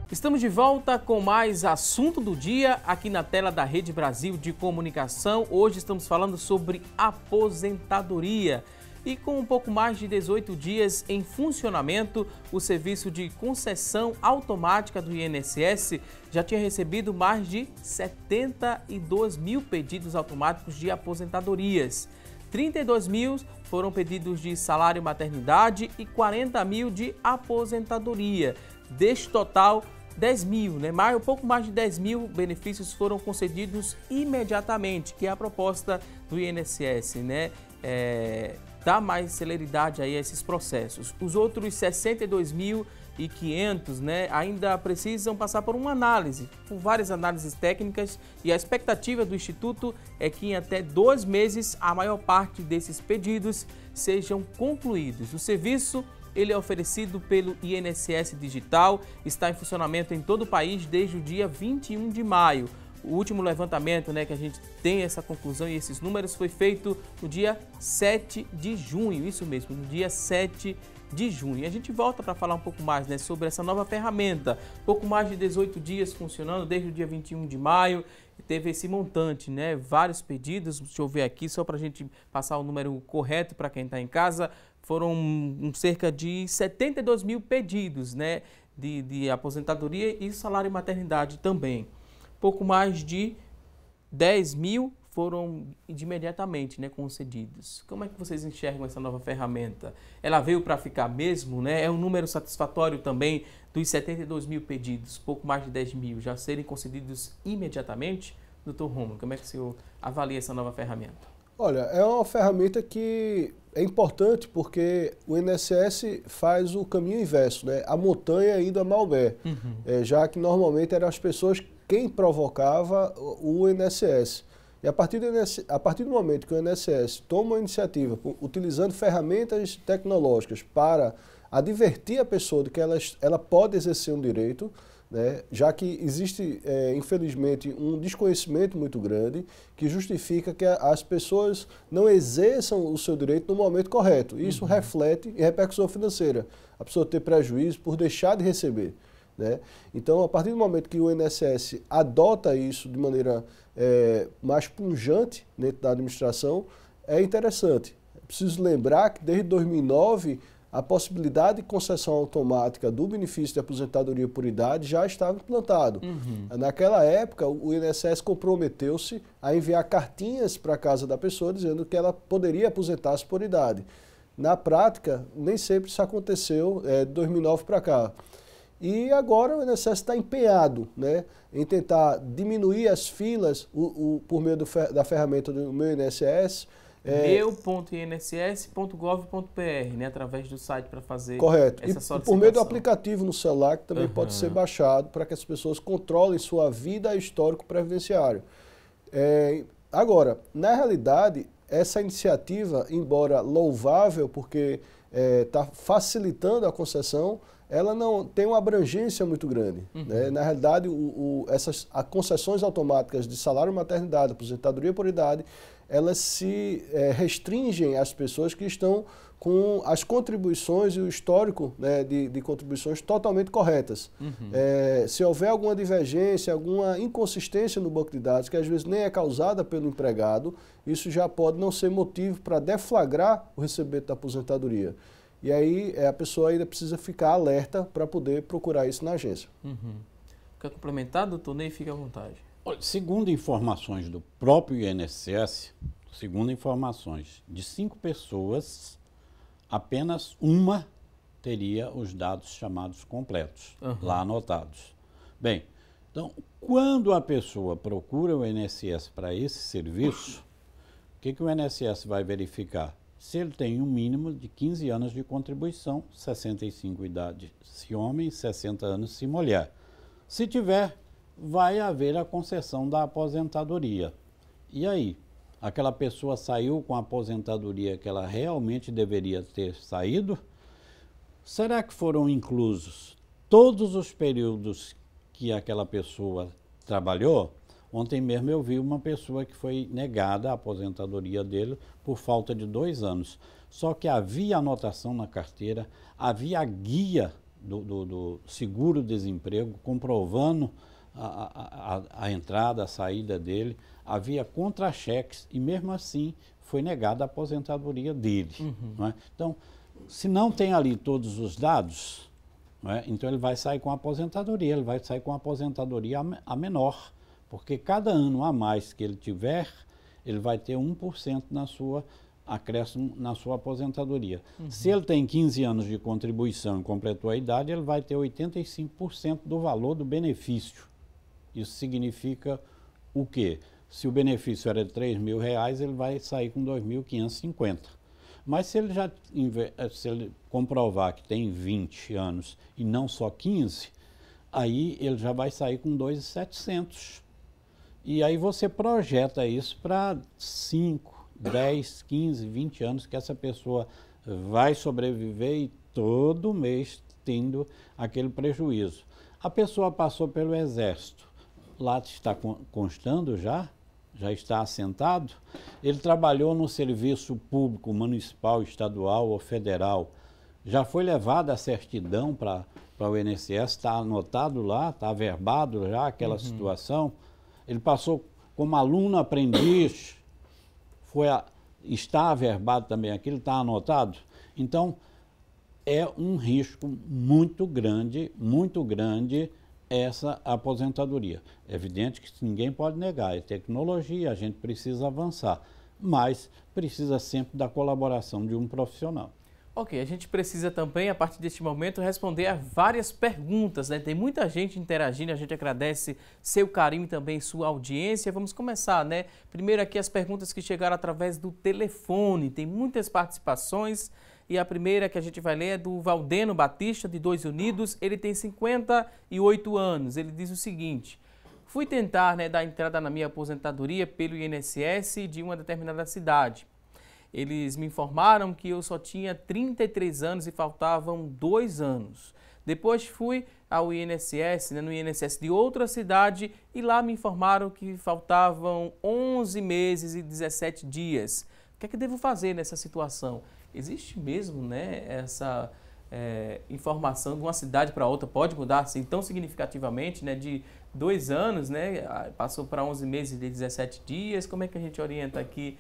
Estamos de volta com mais assunto do dia aqui na tela da Rede Brasil de Comunicação. Hoje estamos falando sobre aposentadoria. E com um pouco mais de 18 dias em funcionamento, o serviço de concessão automática do INSS já tinha recebido mais de 72 mil pedidos automáticos de aposentadorias. 32 mil foram pedidos de salário maternidade e 40 mil de aposentadoria. Deste total, 10 mil, né? Um pouco mais de 10 mil benefícios foram concedidos imediatamente, que é a proposta do INSS, né? Dá mais celeridade aí a esses processos. Os outros 62.500, né, ainda precisam passar por uma análise, por várias análises técnicas, e a expectativa do Instituto é que em até 2 meses a maior parte desses pedidos sejam concluídos. O serviço ele é oferecido pelo INSS Digital, está em funcionamento em todo o país desde o dia 21 de maio. O último levantamento, né, que a gente tem essa conclusão e esses números foi feito no dia 7 de junho, isso mesmo, no dia 7 de junho. E a gente volta para falar um pouco mais, né, sobre essa nova ferramenta. Pouco mais de 18 dias funcionando, desde o dia 21 de maio. Teve esse montante, né? Vários pedidos. Deixa eu ver aqui, só para a gente passar o número correto para quem está em casa. Foram cerca de 72 mil pedidos, né? De aposentadoria e salário e maternidade também. Pouco mais de 10 mil foram imediatamente, né, concedidos. Como é que vocês enxergam essa nova ferramenta? Ela veio para ficar mesmo, né? É um número satisfatório também dos 72 mil pedidos, pouco mais de 10 mil já serem concedidos imediatamente? Doutor Romulo, como é que o senhor avalia essa nova ferramenta? Olha, é uma ferramenta que é importante porque o INSS faz o caminho inverso, né? A montanha indo a Maomé, já que normalmente eram as pessoas quem provocava o INSS. E a partir do momento que o INSS toma uma iniciativa, utilizando ferramentas tecnológicas para advertir a pessoa de que ela pode exercer um direito, né, já que existe, infelizmente, um desconhecimento muito grande que justifica que as pessoas não exerçam o seu direito no momento correto. Isso reflete em repercussão financeira. A pessoa ter prejuízo por deixar de receber. Né? Então, a partir do momento que o INSS adota isso de maneira mais pungente dentro da administração, é interessante. É preciso lembrar que desde 2009 a possibilidade de concessão automática do benefício de aposentadoria por idade já estava implantado. Naquela época, o INSS comprometeu-se a enviar cartinhas para a casa da pessoa dizendo que ela poderia aposentar-se por idade. Na prática, nem sempre isso aconteceu de 2009 para cá. E agora o INSS está empenhado, né, em tentar diminuir as filas por meio da ferramenta do Meu INSS. meu.inss.gov.br, né, através do site para fazer essa solicitação. Por meio do aplicativo no celular, que também pode ser baixado para que as pessoas controlem sua vida e histórico previdenciário. Agora, na realidade, essa iniciativa, embora louvável, porque está facilitando a concessão, ela não tem uma abrangência muito grande. Né? Na realidade, essas concessões automáticas de salário e maternidade, aposentadoria por idade, elas se restringem às pessoas que estão com as contribuições e o histórico, né, de contribuições totalmente corretas. Se houver alguma divergência, alguma inconsistência no banco de dados, que às vezes nem é causada pelo empregado, isso já pode não ser motivo para deflagrar o recebimento da aposentadoria. E aí a pessoa ainda precisa ficar alerta para poder procurar isso na agência. Quer complementar, doutor Ney? Fique à vontade. Segundo informações do próprio INSS, de 5 pessoas, apenas uma teria os dados chamados completos, lá anotados. Bem, então, quando a pessoa procura o INSS para esse serviço, o que o INSS vai verificar? Se ele tem um mínimo de 15 anos de contribuição, 65 idade se homem, 60 anos se mulher. Se tiver, vai haver a concessão da aposentadoria. E aí? Aquela pessoa saiu com a aposentadoria que ela realmente deveria ter saído? Será que foram inclusos todos os períodos que aquela pessoa trabalhou? Ontem mesmo eu vi uma pessoa que foi negada a aposentadoria dele por falta de 2 anos. Só que havia anotação na carteira, havia a guia do seguro-desemprego comprovando a entrada, a saída dele, havia contra-cheques e mesmo assim foi negada a aposentadoria dele. Não é? Então, se não tem ali todos os dados, não é? Então ele vai sair com a aposentadoria, ele vai sair com a aposentadoria a menor. Porque cada ano a mais que ele tiver, ele vai ter 1% na sua acréscimo na sua aposentadoria. Se ele tem 15 anos de contribuição e completou a idade, ele vai ter 85% do valor do benefício. Isso significa o quê? Se o benefício era de R$3.000, ele vai sair com 2.550. Mas se ele comprovar que tem 20 anos e não só 15, aí ele já vai sair com 2.700. E aí você projeta isso para 5, 10, 15, 20 anos que essa pessoa vai sobreviver e todo mês tendo aquele prejuízo. A pessoa passou pelo Exército, lá está constando já está assentado. Ele trabalhou no serviço público municipal, estadual ou federal. já foi levada a certidão para o INSS, está anotado lá, está averbado já aquela situação. Ele passou como aluno aprendiz, está averbado também aquilo, está anotado. Então, é um risco muito grande essa aposentadoria. É evidente que ninguém pode negar, é tecnologia, a gente precisa avançar, mas precisa sempre da colaboração de um profissional. Ok, a gente precisa também, a partir deste momento, responder a várias perguntas, né? Tem muita gente interagindo, a gente agradece seu carinho e também sua audiência. Vamos começar, né? Primeiro aqui as perguntas que chegaram através do telefone. Tem muitas participações e a primeira que a gente vai ler é do Valdeno Batista, de Dois Unidos. Ele tem 58 anos. Ele diz o seguinte: fui tentar, né, dar entrada na minha aposentadoria pelo INSS de uma determinada cidade. Eles me informaram que eu só tinha 33 anos e faltavam 2 anos. Depois fui ao INSS, né, no INSS de outra cidade, e lá me informaram que faltavam 11 meses e 17 dias. O que é que devo fazer nessa situação? Existe mesmo, né, essa informação de uma cidade para outra? Pode mudar assim tão significativamente, né, de 2 anos, né, passou para 11 meses e 17 dias? Como é que a gente orienta aqui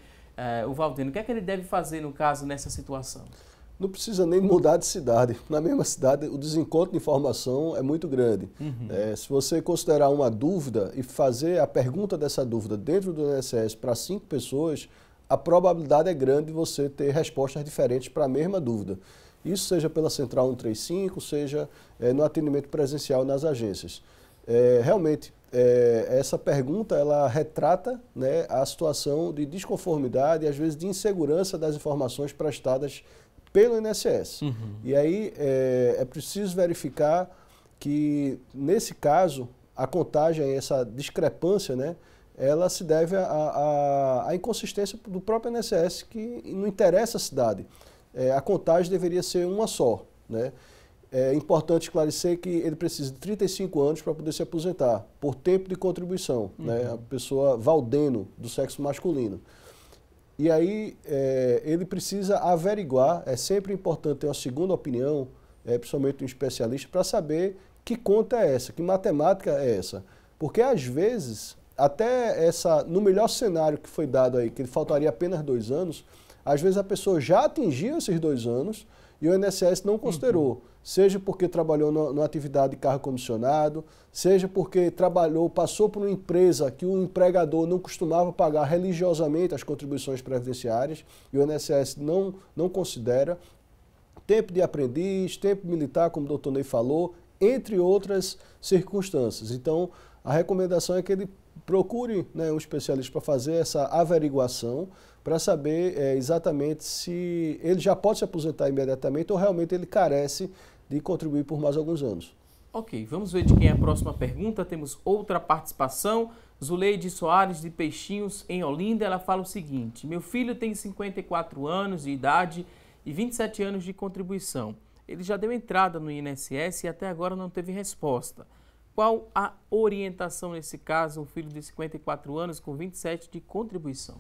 o Valdeno? O que é que ele deve fazer, no caso, nessa situação? Não precisa nem mudar de cidade. Na mesma cidade, o desencontro de informação é muito grande. Se você considerar uma dúvida e fazer a pergunta dessa dúvida dentro do INSS para 5 pessoas, a probabilidade é grande de você ter respostas diferentes para a mesma dúvida. Isso seja pela Central 135, seja no atendimento presencial nas agências. Realmente, essa pergunta ela retrata, né, a situação de desconformidade e às vezes de insegurança das informações prestadas pelo INSS. E aí é preciso verificar que, nesse caso, a contagem, essa discrepância, né, ela se deve à inconsistência do próprio INSS, que não interessa a cidade. A contagem deveria ser uma só, né? É importante esclarecer que ele precisa de 35 anos para poder se aposentar, por tempo de contribuição, né? A pessoa Valdeno, do sexo masculino. E aí ele precisa averiguar, é sempre importante ter uma segunda opinião, principalmente um especialista, para saber que conta é essa, que matemática é essa. Porque às vezes, até no melhor cenário que foi dado aí, que ele faltaria apenas 2 anos, às vezes a pessoa já atingiu esses 2 anos e o INSS não considerou. Seja porque trabalhou numa atividade de cargo comissionado, seja porque passou por uma empresa que o empregador não costumava pagar religiosamente as contribuições previdenciárias e o INSS não considera. Tempo de aprendiz, tempo militar, como o doutor Ney falou, entre outras circunstâncias. Então, a recomendação é que ele procure, né, um especialista para fazer essa averiguação, para saber exatamente se ele já pode se aposentar imediatamente ou realmente ele carece de contribuir por mais alguns anos. Ok, vamos ver de quem é a próxima pergunta. Temos outra participação. Zuleide Soares, de Peixinhos, em Olinda. Ela fala o seguinte: meu filho tem 54 anos de idade e 27 anos de contribuição. Ele já deu entrada no INSS e até agora não teve resposta. Qual a orientação nesse caso, um filho de 54 anos com 27 de contribuição?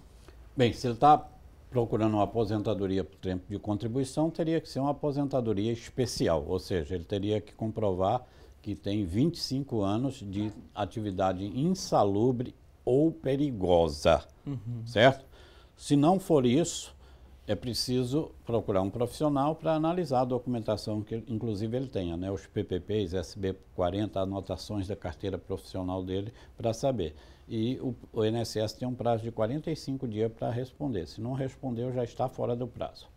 Bem, se ele está procurando uma aposentadoria por tempo de contribuição, teria que ser uma aposentadoria especial, ou seja, ele teria que comprovar que tem 25 anos de atividade insalubre ou perigosa, certo? Se não for isso, é preciso procurar um profissional para analisar a documentação que, inclusive, ele tenha, né? Os PPPs, SB40, anotações da carteira profissional dele, para saber. E o INSS tem um prazo de 45 dias para responder. Se não respondeu, já está fora do prazo.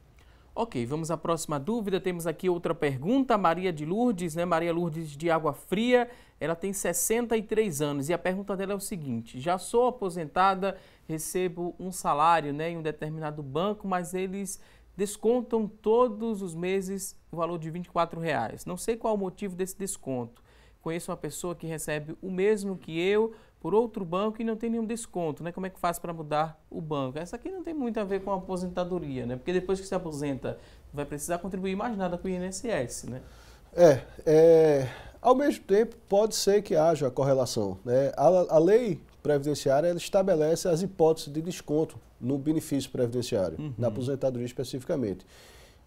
Ok, vamos à próxima dúvida. Temos aqui outra pergunta. Maria de Lourdes, né? Maria Lourdes de Água Fria. Ela tem 63 anos e a pergunta dela é o seguinte: já sou aposentada, recebo um salário, né, em um determinado banco, mas eles descontam todos os meses o valor de R$24. Não sei qual o motivo desse desconto. Conheço uma pessoa que recebe o mesmo que eu por outro banco e não tem nenhum desconto, né? Como é que faz para mudar o banco? Essa aqui não tem muito a ver com a aposentadoria, né? Porque depois que se aposenta, vai precisar contribuir mais nada com o INSS, né? Ao mesmo tempo, pode ser que haja correlação, né? A lei previdenciária ela estabelece as hipóteses de desconto no benefício previdenciário, na aposentadoria especificamente.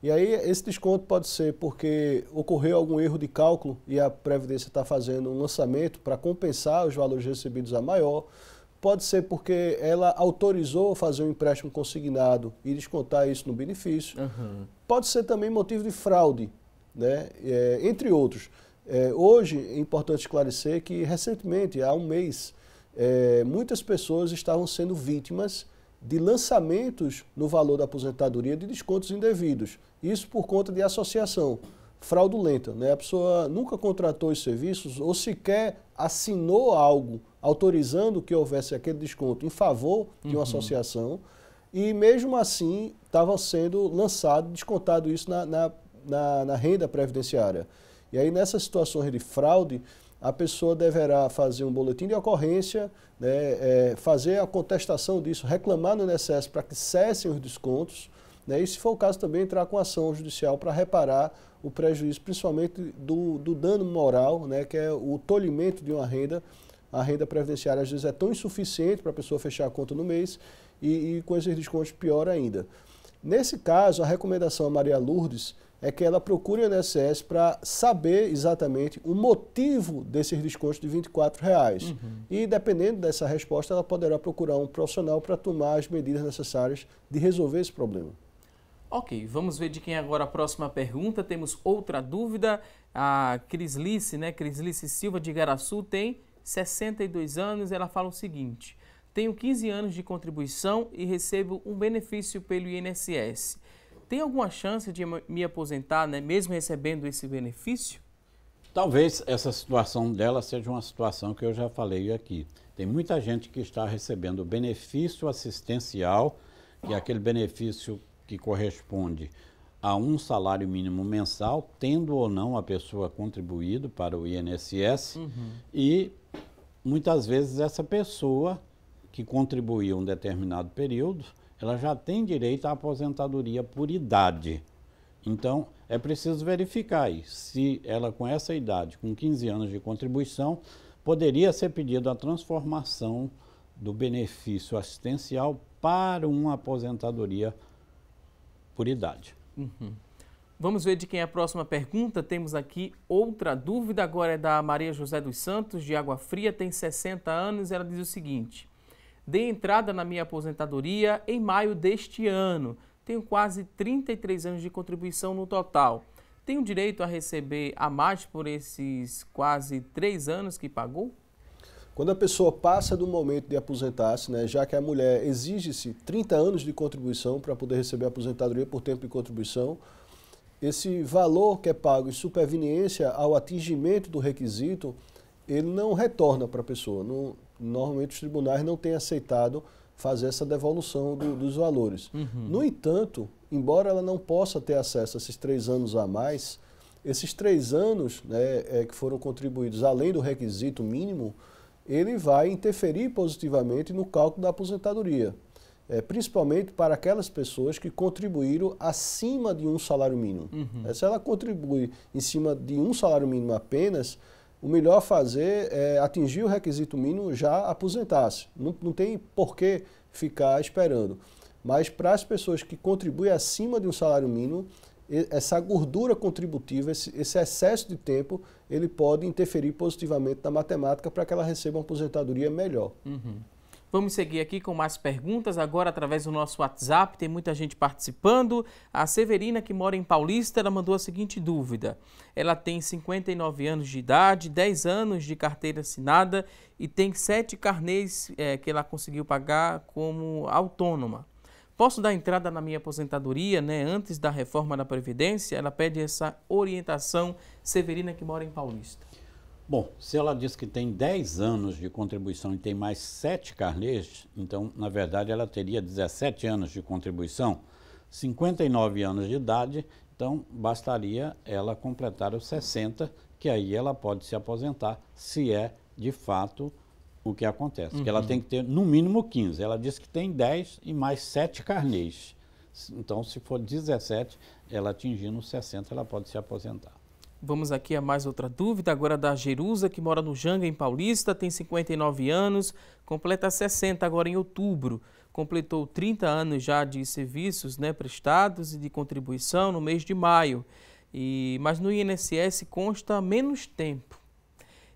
E aí esse desconto pode ser porque ocorreu algum erro de cálculo e a Previdência está fazendo um lançamento para compensar os valores recebidos a maior. Pode ser porque ela autorizou fazer um empréstimo consignado e descontar isso no benefício. Pode ser também motivo de fraude, né? Entre outros. Hoje é importante esclarecer que recentemente, há um mês, muitas pessoas estavam sendo vítimas de lançamentos no valor da aposentadoria de descontos indevidos. Isso por conta de associação fraudulenta, né? A pessoa nunca contratou os serviços ou sequer assinou algo autorizando que houvesse aquele desconto em favor de uma associação e mesmo assim estava sendo lançado, descontado isso na renda previdenciária. E aí nessas situações de fraude, a pessoa deverá fazer um boletim de ocorrência, né, fazer a contestação disso, reclamar no INSS para que cessem os descontos, né, e se for o caso também entrar com ação judicial para reparar o prejuízo, principalmente do dano moral, né, que é o tolhimento de uma renda. A renda previdenciária às vezes é tão insuficiente para a pessoa fechar a conta no mês e com esses descontos pior ainda. Nesse caso, a recomendação a Maria Lourdes é que ela procure o INSS para saber exatamente o motivo desses descontos de R$ 24,00. E dependendo dessa resposta, ela poderá procurar um profissional para tomar as medidas necessárias de resolver esse problema. Ok, vamos ver de quem é agora a próxima pergunta. Temos outra dúvida. A Crislice, né? Crislice Silva de Igaraçu tem 62 anos. Ela fala o seguinte: tenho 15 anos de contribuição e recebo um benefício pelo INSS. Tem alguma chance de me aposentar, né, mesmo recebendo esse benefício? Talvez essa situação dela seja uma situação que eu já falei aqui. Tem muita gente que está recebendo benefício assistencial, que é aquele benefício que corresponde a um salário mínimo mensal, tendo ou não a pessoa contribuído para o INSS, e muitas vezes essa pessoa que contribuiu um determinado período, ela já tem direito à aposentadoria por idade. Então, é preciso verificar aí se ela, com essa idade, com 15 anos de contribuição, poderia ser pedido a transformação do benefício assistencial para uma aposentadoria por idade. Vamos ver de quem é a próxima pergunta. Temos aqui outra dúvida, agora é da Maria José dos Santos, de Água Fria, tem 60 anos, ela diz o seguinte: dei entrada na minha aposentadoria em maio deste ano. Tenho quase 33 anos de contribuição no total. Tenho direito a receber a mais por esses quase 3 anos que pagou? Quando a pessoa passa do momento de aposentar-se, né, já que a mulher exige-se 30 anos de contribuição para poder receber a aposentadoria por tempo de contribuição, esse valor que é pago em superveniência ao atingimento do requisito, ele não retorna para a pessoa. Normalmente os tribunais não têm aceitado fazer essa devolução dos valores. No entanto, embora ela não possa ter acesso a esses 3 anos a mais, esses 3 anos, né, que foram contribuídos além do requisito mínimo, ele vai interferir positivamente no cálculo da aposentadoria, principalmente para aquelas pessoas que contribuíram acima de um salário mínimo. Se ela contribui em cima de um salário mínimo apenas, o melhor a fazer é atingir o requisito mínimo, já aposentar-se. Não tem por que ficar esperando. Mas para as pessoas que contribuem acima de um salário mínimo, essa gordura contributiva, esse excesso de tempo, ele pode interferir positivamente na matemática para que ela receba uma aposentadoria melhor. Vamos seguir aqui com mais perguntas, agora através do nosso WhatsApp, tem muita gente participando. A Severina, que mora em Paulista, ela mandou a seguinte dúvida. Ela tem 59 anos de idade, 10 anos de carteira assinada e tem 7 carnês que ela conseguiu pagar como autônoma. Posso dar entrada na minha aposentadoria, né, antes da reforma da Previdência? Ela pede essa orientação. Severina, que mora em Paulista. Bom, se ela diz que tem 10 anos de contribuição e tem mais 7 carnês, então, na verdade, ela teria 17 anos de contribuição, 59 anos de idade, então bastaria ela completar os 60, que aí ela pode se aposentar, se é, de fato, o que acontece. Que ela tem que ter, no mínimo, 15. Ela diz que tem 10 e mais 7 carnês. Então, se for 17, ela atingindo 60, ela pode se aposentar. Vamos aqui a mais outra dúvida, agora da Jerusa, que mora no Janga, em Paulista, tem 59 anos, completa 60 agora em outubro. completou 30 anos já de serviços, né, prestados e de contribuição no mês de maio. Mas no INSS consta menos tempo.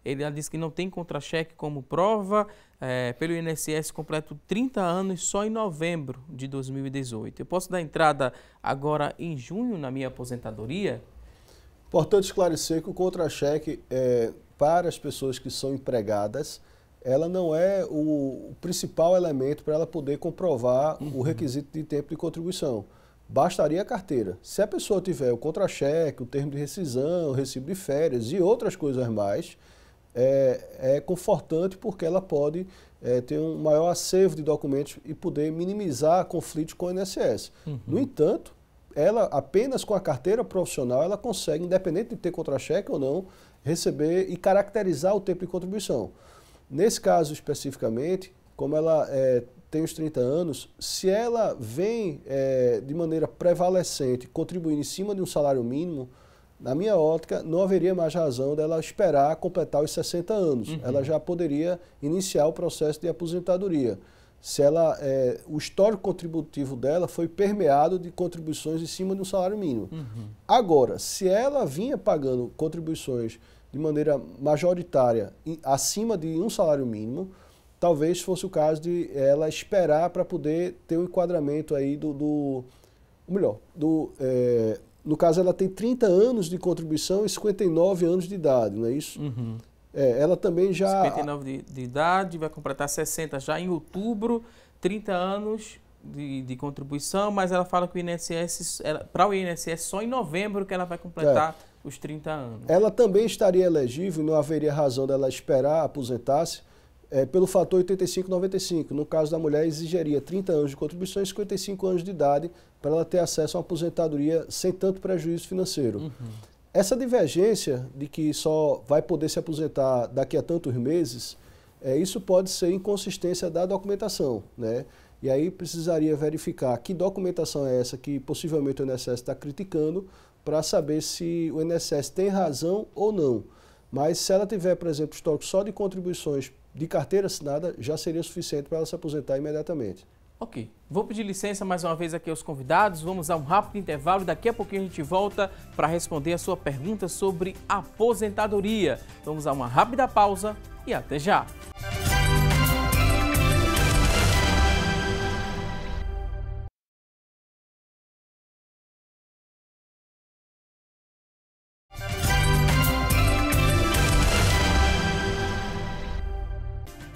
Ele disse que não tem contra-cheque como prova. Pelo INSS completo 30 anos só em novembro de 2018. Eu posso dar entrada agora em junho na minha aposentadoria? Importante esclarecer que o contra-cheque, para as pessoas que são empregadas, ela não é o principal elemento para ela poder comprovar o requisito de tempo de contribuição. Bastaria a carteira. Se a pessoa tiver o contra-cheque, o termo de rescisão, o recibo de férias e outras coisas mais, é confortante porque ela pode ter um maior acervo de documentos e poder minimizar conflitos com o INSS. No entanto, ela apenas com a carteira profissional, ela consegue, independente de ter contra-cheque ou não, receber e caracterizar o tempo de contribuição. Nesse caso especificamente, como ela tem os 30 anos, se ela vem de maneira prevalecente contribuindo em cima de um salário mínimo, na minha ótica, não haveria mais razão dela esperar completar os 60 anos. Ela já poderia iniciar o processo de aposentadoria. Se o histórico contributivo dela foi permeado de contribuições em cima de um salário mínimo. Agora, se ela vinha pagando contribuições de maneira majoritária acima de um salário mínimo, talvez fosse o caso de ela esperar para poder ter o enquadramento aí no caso, ela tem 30 anos de contribuição e 59 anos de idade, não é isso? Ela também já... 59 de idade, vai completar 60 já em outubro, 30 anos de contribuição, mas ela fala que o INSS, para o INSS só em novembro que ela vai completar os 30 anos. Ela também estaria elegível, não haveria razão dela esperar aposentar-se, pelo fator 85-95. No caso da mulher, exigiria 30 anos de contribuição e 55 anos de idade para ela ter acesso a uma aposentadoria sem tanto prejuízo financeiro. Essa divergência de que só vai poder se aposentar daqui a tantos meses, isso pode ser inconsistência da documentação, né? E aí precisaria verificar que documentação é essa que possivelmente o INSS está criticando para saber se o INSS tem razão ou não. Mas se ela tiver, por exemplo, estoque só de contribuições de carteira assinada, já seria suficiente para ela se aposentar imediatamente. Ok. Vou pedir licença mais uma vez aqui aos convidados, vamos a um rápido intervalo, daqui a pouquinho a gente volta para responder a sua pergunta sobre aposentadoria. Vamos a uma rápida pausa e até já!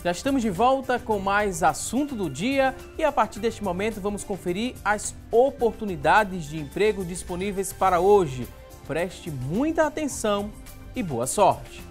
Já estamos de volta com mais assunto do dia e a partir deste momento vamos conferir as oportunidades de emprego disponíveis para hoje. Preste muita atenção e boa sorte!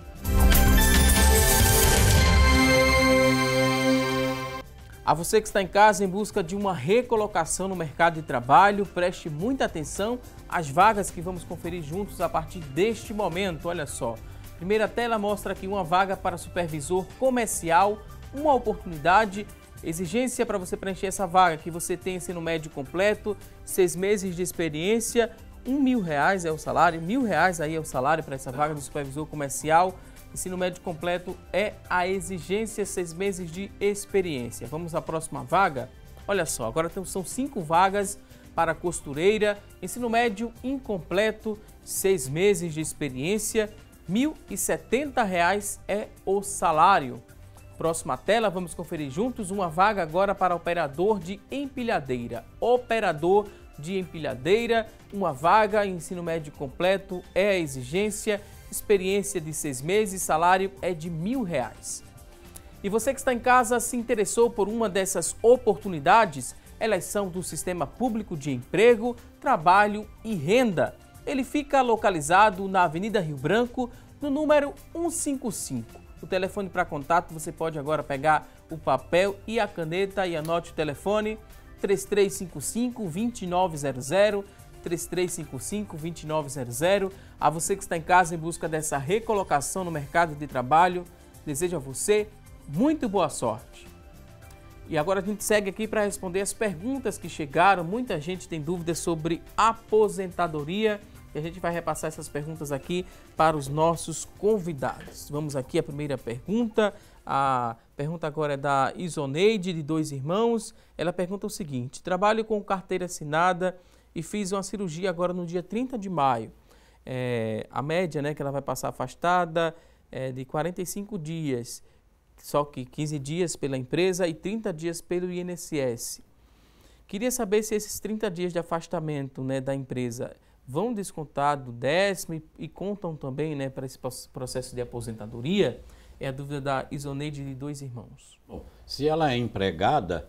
A você que está em casa em busca de uma recolocação no mercado de trabalho, preste muita atenção às vagas que vamos conferir juntos a partir deste momento. Olha só. Primeira tela mostra aqui uma vaga para supervisor comercial, uma oportunidade, exigência para você preencher essa vaga, que você tem ensino médio completo, 6 meses de experiência, R$1.000 é o salário, R$1.000 aí é o salário para essa vaga de supervisor comercial, ensino médio completo é a exigência, 6 meses de experiência. Vamos à próxima vaga? Olha só, agora são 5 vagas para costureira, ensino médio incompleto, 6 meses de experiência, R$1.070 é o salário. Próxima tela, vamos conferir juntos uma vaga agora para operador de empilhadeira. Operador de empilhadeira, uma vaga, ensino médio completo é a exigência, experiência de 6 meses, salário é de R$1.000. E você que está em casa se interessou por uma dessas oportunidades? Elas são do Sistema Público de Emprego, Trabalho e Renda. Ele fica localizado na Avenida Rio Branco, no número 155. O telefone para contato, você pode agora pegar o papel e a caneta e anote o telefone 3355-2900, 3355-2900. A você que está em casa em busca dessa recolocação no mercado de trabalho, desejo a você muito boa sorte. E agora a gente segue aqui para responder as perguntas que chegaram. Muita gente tem dúvidas sobre aposentadoria. e a gente vai repassar essas perguntas aqui para os nossos convidados. Vamos aqui à primeira pergunta. A pergunta agora é da Isoneide, de Dois Irmãos. Ela pergunta o seguinte: trabalho com carteira assinada e fiz uma cirurgia agora no dia 30 de maio. A média, né, que ela vai passar afastada é de 45 dias, só que 15 dias pela empresa e 30 dias pelo INSS. Queria saber se esses 30 dias de afastamento, né, da empresa vão descontar do 10º e contam também, né, para esse processo de aposentadoria. É a dúvida da Isoneide, de Dois Irmãos. Bom, se ela é empregada,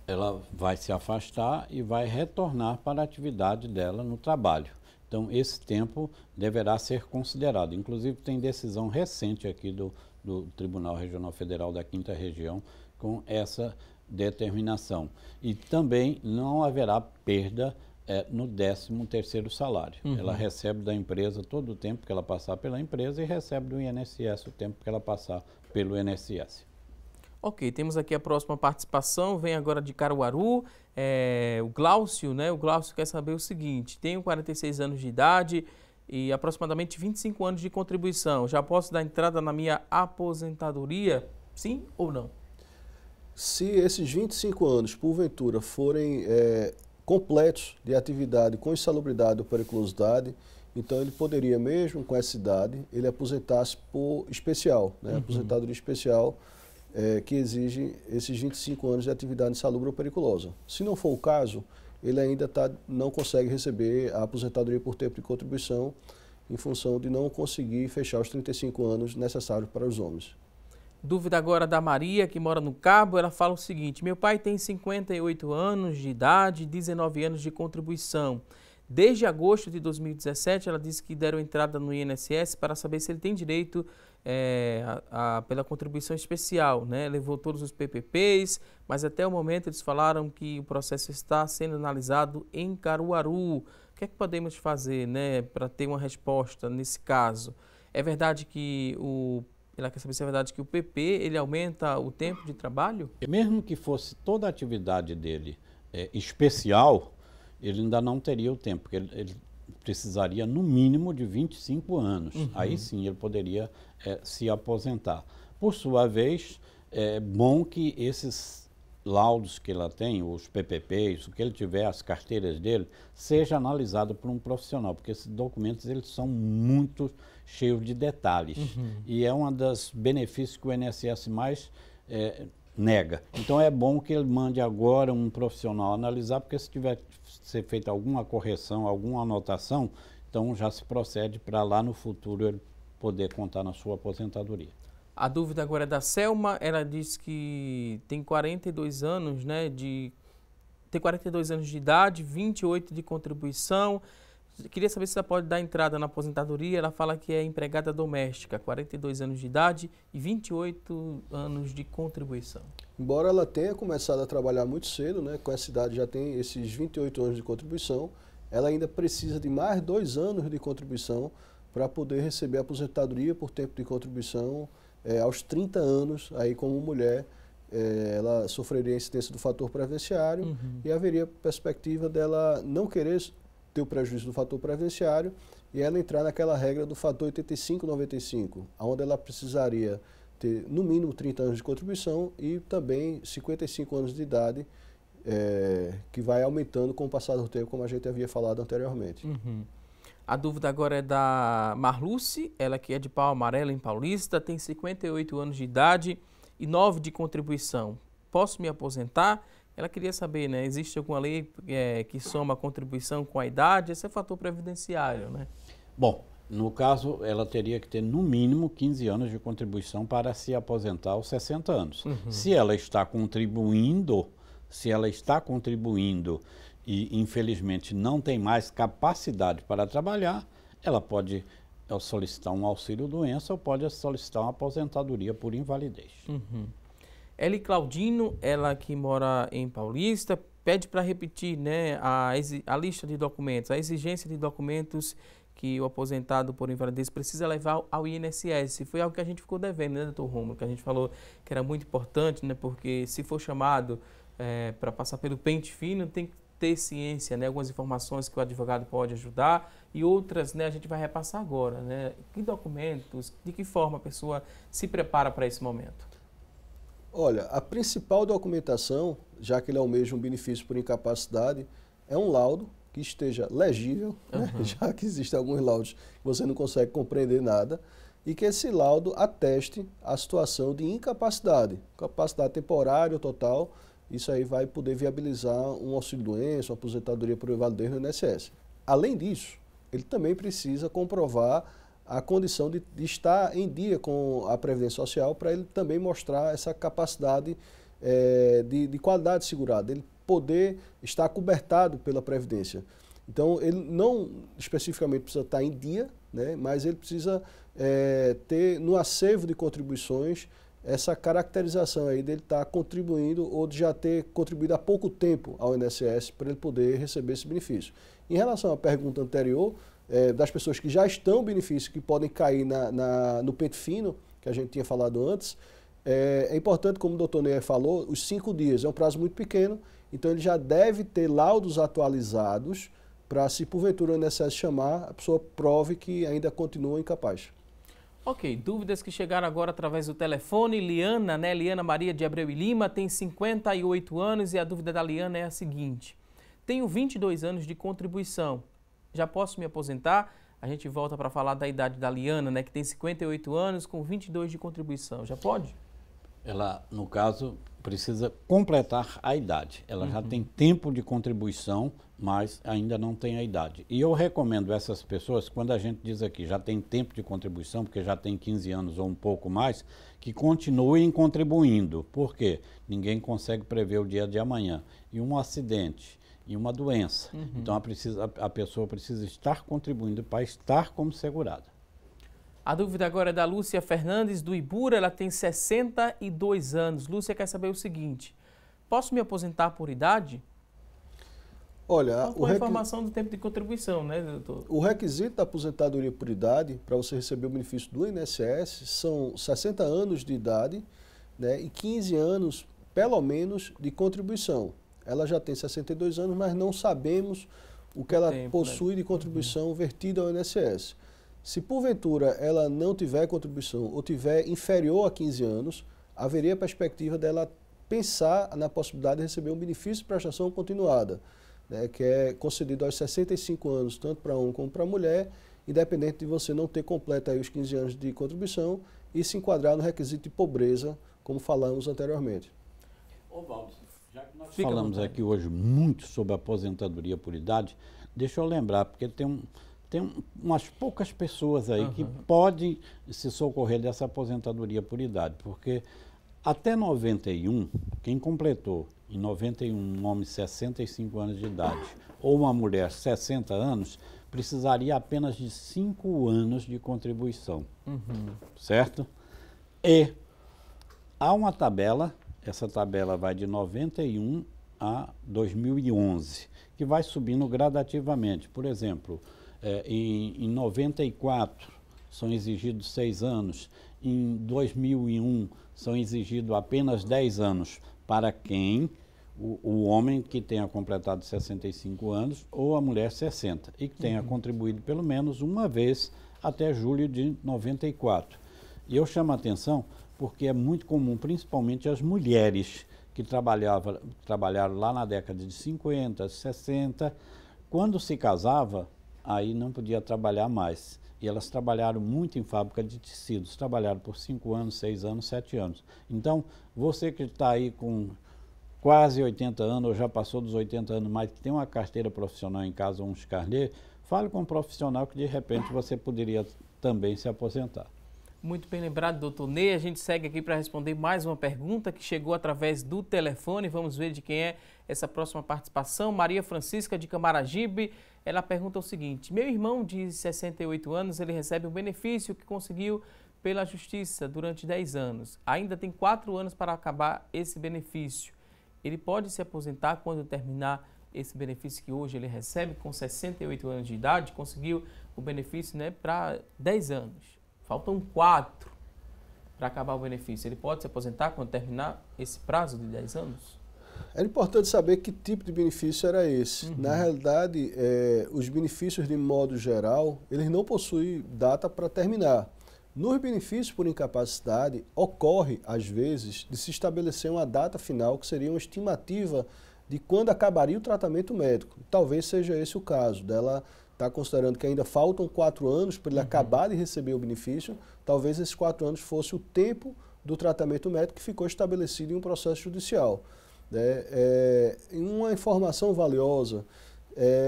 ela vai se afastar e vai retornar para a atividade dela no trabalho. Então, esse tempo deverá ser considerado. Inclusive, tem decisão recente aqui do Tribunal Regional Federal da 5ª Região com essa determinação. E também não haverá perda no 13º salário. Ela recebe da empresa todo o tempo que ela passar pela empresa e recebe do INSS o tempo que ela passar pelo INSS. Ok, temos aqui a próxima participação, vem agora de Caruaru, o Glaucio, né? O Glaucio quer saber o seguinte: tenho 46 anos de idade e aproximadamente 25 anos de contribuição. Já posso dar entrada na minha aposentadoria, sim ou não? Se esses 25 anos, porventura, forem completos de atividade com insalubridade ou periculosidade, então ele poderia, mesmo com essa idade, ele aposentar-se por especial, né? Aposentadoria especial, que exige esses 25 anos de atividade insalubre ou periculosa. Se não for o caso, ele ainda não consegue receber a aposentadoria por tempo de contribuição, em função de não conseguir fechar os 35 anos necessários para os homens. Dúvida agora da Maria, que mora no Cabo. Ela fala o seguinte: meu pai tem 58 anos de idade, 19 anos de contribuição. Desde agosto de 2017, ela disse que deram entrada no INSS para saber se ele tem direito pela contribuição especial, né? Levou todos os PPPs, mas até o momento eles falaram que o processo está sendo analisado em Caruaru. O que é que podemos fazer, né, para ter uma resposta nesse caso? É verdade que ela quer saber se é verdade que o PP ele aumenta o tempo de trabalho? Mesmo que fosse toda a atividade dele especial, ele ainda não teria o tempo, porque ele precisaria no mínimo de 25 anos. Aí sim ele poderia se aposentar. Por sua vez, é bom que esses laudos que ela tem, os PPPs, o que ele tiver, as carteiras dele, seja analisado por um profissional, porque esses documentos eles são muito cheios de detalhes. E é um dos benefícios que o INSS mais nega. Então é bom que ele mande agora um profissional analisar, porque se tiver ser feita alguma correção, alguma anotação, então já se procede para lá no futuro ele poder contar na sua aposentadoria. A dúvida agora é da Selma. Ela diz que tem 42 anos, né, tem 42 anos de idade, 28 de contribuição. Queria saber se ela pode dar entrada na aposentadoria. Ela fala que é empregada doméstica, 42 anos de idade e 28 anos de contribuição. Embora ela tenha começado a trabalhar muito cedo, né, com essa idade já tem esses 28 anos de contribuição, ela ainda precisa de mais 2 anos de contribuição para poder receber a aposentadoria por tempo de contribuição aos 30 anos. Aí, como mulher, ela sofreria a incidência do fator previdenciário e haveria perspectiva dela não querer ter o prejuízo do fator previdenciário e ela entrar naquela regra do fator 85-95, onde ela precisaria ter no mínimo 30 anos de contribuição e também 55 anos de idade, que vai aumentando com o passar do tempo, como a gente havia falado anteriormente. A dúvida agora é da Marluce, ela que é de Pau Amarelo, em Paulista, tem 58 anos de idade e 9 de contribuição. Posso me aposentar? Ela queria saber, né, existe alguma lei que soma a contribuição com a idade? Esse é fator previdenciário, né? Bom, no caso, ela teria que ter no mínimo 15 anos de contribuição para se aposentar aos 60 anos. Se ela está contribuindo e infelizmente não tem mais capacidade para trabalhar, ela pode solicitar um auxílio-doença ou pode solicitar uma aposentadoria por invalidez. Eli Claudino, ela que mora em Paulista, pede para repetir, né, a lista de documentos, a exigência de documentos que o aposentado por invalidez precisa levar ao INSS. Foi algo que a gente ficou devendo, né, doutor Rômulo, que a gente falou que era muito importante, né, porque se for chamado para passar pelo pente fino, tem que ter ciência, né? Algumas informações que o advogado pode ajudar e outras, né, a gente vai repassar agora, né? Que documentos, de que forma a pessoa se prepara para esse momento? Olha, a principal documentação, já que ele almeja um benefício por incapacidade, é um laudo que esteja legível, né? Já que existem alguns laudos que você não consegue compreender nada, e que esse laudo ateste a situação de incapacidade temporária ou total. Isso aí vai poder viabilizar um auxílio-doença, uma aposentadoria por invalidez no INSS. Além disso, ele também precisa comprovar a condição de estar em dia com a Previdência Social, para ele também mostrar essa capacidade de qualidade segurada, ele poder estar cobertado pela Previdência. Então, ele não especificamente precisa estar em dia, né, mas ele precisa ter no acervo de contribuições essa caracterização aí dele estar contribuindo ou de já ter contribuído há pouco tempo ao INSS para ele poder receber esse benefício. Em relação à pergunta anterior, das pessoas que já estão benefício, que podem cair no pente fino, que a gente tinha falado antes, é importante, como o doutor Ney falou, os 5 dias, é um prazo muito pequeno, então ele já deve ter laudos atualizados para, se porventura o INSS chamar, a pessoa prove que ainda continua incapaz. Ok, dúvidas que chegaram agora através do telefone. Liana, né? Liana Maria de Abreu e Lima, tem 58 anos e a dúvida da Liana é a seguinte: tenho 22 anos de contribuição, já posso me aposentar? A gente volta para falar da idade da Liana, né? Que tem 58 anos com 22 de contribuição, já pode? Ela, no caso, precisa completar a idade. Ela já tem tempo de contribuição, mas ainda não tem a idade. E eu recomendo essas pessoas, quando a gente diz aqui, já tem tempo de contribuição, porque já tem 15 anos ou um pouco mais, que continuem contribuindo. Por quê? Ninguém consegue prever o dia de amanhã. E um acidente, e uma doença. Então a pessoa precisa estar contribuindo para estar como segurada. A dúvida agora é da Lúcia Fernandes, do Ibura, ela tem 62 anos. Lúcia quer saber o seguinte: posso me aposentar por idade? Olha, com a informação do tempo de contribuição, né, doutor? O requisito da aposentadoria por idade, para você receber o benefício do INSS, são 60 anos de idade, né, e 15 anos, pelo menos, de contribuição. Ela já tem 62 anos, mas não sabemos o que ela possui de contribuição vertida ao INSS. Se porventura ela não tiver contribuição ou tiver inferior a 15 anos, haveria a perspectiva dela pensar na possibilidade de receber um benefício de prestação continuada, né, que é concedido aos 65 anos, tanto para homem como para mulher, independente de você não ter completo aí os 15 anos de contribuição e se enquadrar no requisito de pobreza, como falamos anteriormente. Ô, Valdo, já que nós falamos aqui hoje muito sobre aposentadoria por idade, deixa eu lembrar, porque tem umas poucas pessoas aí que podem se socorrer dessa aposentadoria por idade, porque até 91, quem completou em 91 um homem 65 anos de idade ou uma mulher 60 anos, precisaria apenas de 5 anos de contribuição, certo? E há uma tabela, essa tabela vai de 91 a 2011, que vai subindo gradativamente. Por exemplo, em 94 são exigidos 6 anos, em 2001 são exigidos apenas 10 anos para quem, o homem que tenha completado 65 anos ou a mulher 60 e que tenha contribuído pelo menos uma vez até julho de 94. E eu chamo a atenção porque é muito comum, principalmente as mulheres que trabalharam lá na década de 50, 60, quando se casava, aí não podia trabalhar mais. E elas trabalharam muito em fábrica de tecidos, trabalharam por 5 anos, 6 anos, 7 anos. Então, você que está aí com quase 80 anos, ou já passou dos 80 anos, mas tem uma carteira profissional em casa, ou uns carnê, fale com um profissional que de repente você poderia também se aposentar. Muito bem lembrado, doutor Ney. A gente segue aqui para responder mais uma pergunta que chegou através do telefone. Vamos ver de quem é essa próxima participação. Maria Francisca de Camaragibe. Ela pergunta o seguinte: meu irmão de 68 anos, ele recebe um benefício que conseguiu pela justiça durante 10 anos. Ainda tem 4 anos para acabar esse benefício. Ele pode se aposentar quando terminar esse benefício que hoje ele recebe com 68 anos de idade? Conseguiu o benefício, né, para 10 anos. Faltam 4 para acabar o benefício. Ele pode se aposentar quando terminar esse prazo de 10 anos? Era importante saber que tipo de benefício era esse. Na realidade, os benefícios, de modo geral, eles não possuem data para terminar. Nos benefícios por incapacidade, ocorre, às vezes, de se estabelecer uma data final, que seria uma estimativa de quando acabaria o tratamento médico. Talvez seja esse o caso, dela estar considerando que ainda faltam 4 anos para ele acabar de receber o benefício. Talvez esses 4 anos fosse o tempo do tratamento médico que ficou estabelecido em um processo judicial. Uma informação valiosa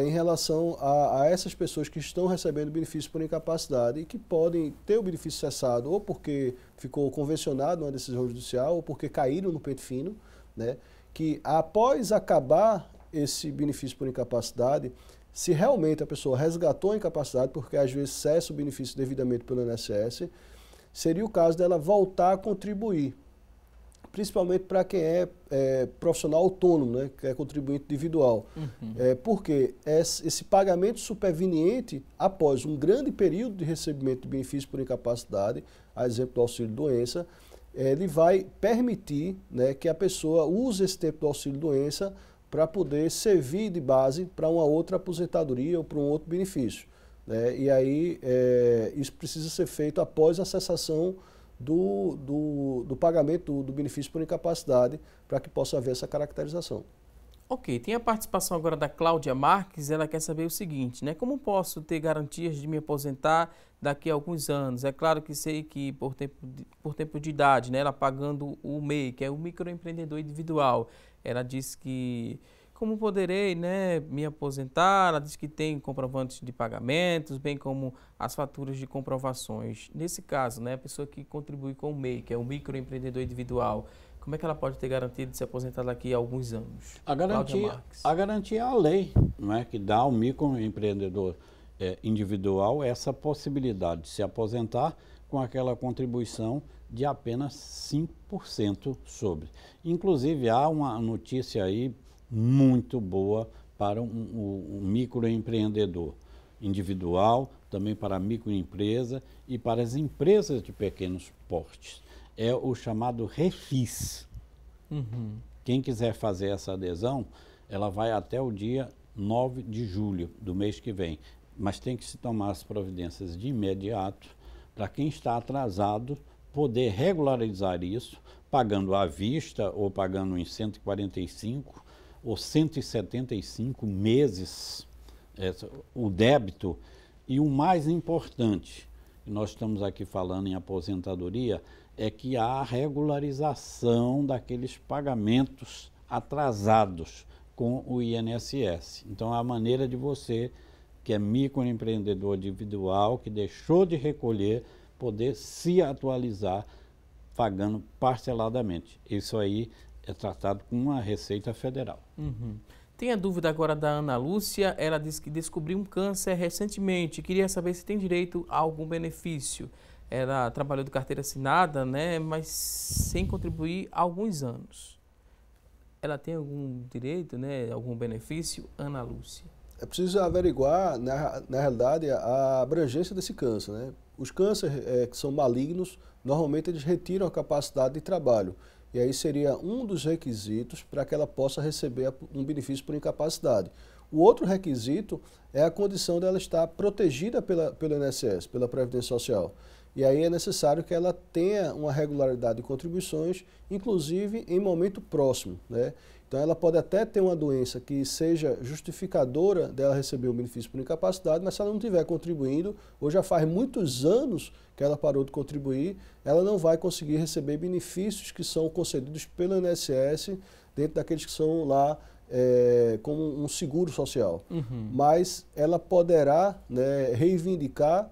em relação a essas pessoas que estão recebendo benefício por incapacidade e que podem ter o benefício cessado ou porque ficou convencionado uma decisão judicial ou porque caíram no pente fino, né, que após acabar esse benefício por incapacidade, se realmente a pessoa resgatou a incapacidade, porque às vezes cessa o benefício devidamente pelo INSS, seria o caso dela voltar a contribuir. Principalmente para quem é profissional autônomo, né, que é contribuinte individual. Porque esse pagamento superveniente, após um grande período de recebimento de benefício por incapacidade, a exemplo do auxílio-doença, ele vai permitir, né, que a pessoa use esse tempo do auxílio-doença para poder servir de base para uma outra aposentadoria ou para um outro benefício. Né? E aí isso precisa ser feito após a cessação do pagamento do benefício por incapacidade, para que possa haver essa caracterização. Ok, tem a participação agora da Cláudia Marques. Ela quer saber o seguinte, né? Como posso ter garantias de me aposentar daqui a alguns anos? É claro que sei que por tempo de idade, né? Ela pagando o MEI, que é o microempreendedor individual. Ela diz que como poderei, né, me aposentar? Ela diz que tem comprovantes de pagamentos, bem como as faturas de comprovações. Nesse caso, né, a pessoa que contribui com o MEI, que é o microempreendedor individual, como é que ela pode ter garantia de se aposentar daqui a alguns anos? A garantia é a lei, não é, que dá ao microempreendedor individual essa possibilidade de se aposentar com aquela contribuição de apenas 5% sobre. Inclusive, há uma notícia aí muito boa para um microempreendedor individual, também para a microempresa e para as empresas de pequenos portes. É o chamado Refis. Quem quiser fazer essa adesão, ela vai até o dia 9 de julho do mês que vem. Mas tem que se tomar as providências de imediato para quem está atrasado poder regularizar isso, pagando à vista ou pagando em 145 ou 175 meses o débito. E o mais importante, que nós estamos aqui falando em aposentadoria, é que há a regularização daqueles pagamentos atrasados com o INSS. Então, a maneira de você, que é microempreendedor individual, que deixou de recolher, poder se atualizar pagando parceladamente. Isso aí é tratado com a Receita Federal. Tem a dúvida agora da Ana Lúcia. Ela disse que descobriu um câncer recentemente. Queria saber se tem direito a algum benefício. Ela trabalhou de carteira assinada, né, mas sem contribuir há alguns anos. Ela tem algum direito, né, algum benefício, Ana Lúcia? É preciso averiguar, na realidade, a abrangência desse câncer. Né? Os cânceres que são malignos, normalmente eles retiram a capacidade de trabalho. E aí seria um dos requisitos para que ela possa receber um benefício por incapacidade. O outro requisito é a condição dela estar protegida pelo INSS, pela Previdência Social. E aí é necessário que ela tenha uma regularidade de contribuições, inclusive em momento próximo, né? Então ela pode até ter uma doença que seja justificadora dela receber um benefício por incapacidade, mas se ela não estiver contribuindo, ou já faz muitos anos que ela parou de contribuir, ela não vai conseguir receber benefícios que são concedidos pelo INSS, dentro daqueles que são lá como um seguro social. Mas ela poderá, né, reivindicar,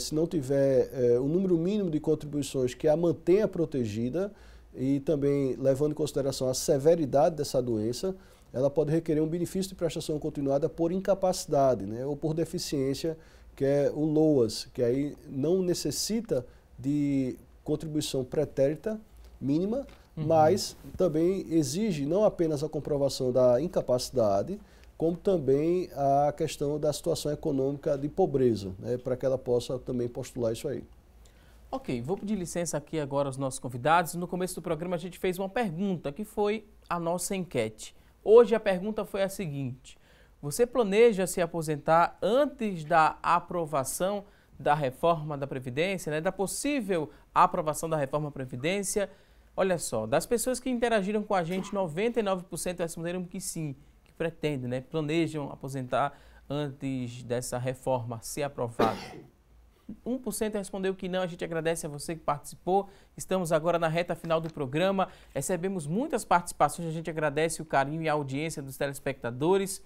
se não tiver o número mínimo de contribuições que a mantenha protegida, e também levando em consideração a severidade dessa doença, ela pode requerer um benefício de prestação continuada por incapacidade, né, ou por deficiência, que é o LOAS, que aí não necessita de contribuição pretérita mínima, mas também exige não apenas a comprovação da incapacidade, como também a questão da situação econômica de pobreza, né, para que ela possa também postular isso aí. Ok, vou pedir licença aqui agora aos nossos convidados. No começo do programa a gente fez uma pergunta, que foi a nossa enquete. Hoje a pergunta foi a seguinte: você planeja se aposentar antes da aprovação da reforma da Previdência, né, da possível aprovação da reforma da Previdência? Olha só, das pessoas que interagiram com a gente, 99% responderam que sim, que pretendem, né, planejam aposentar antes dessa reforma ser aprovada. 1% respondeu que não. A gente agradece a você que participou. Estamos agora na reta final do programa. Recebemos muitas participações. A gente agradece o carinho e a audiência dos telespectadores.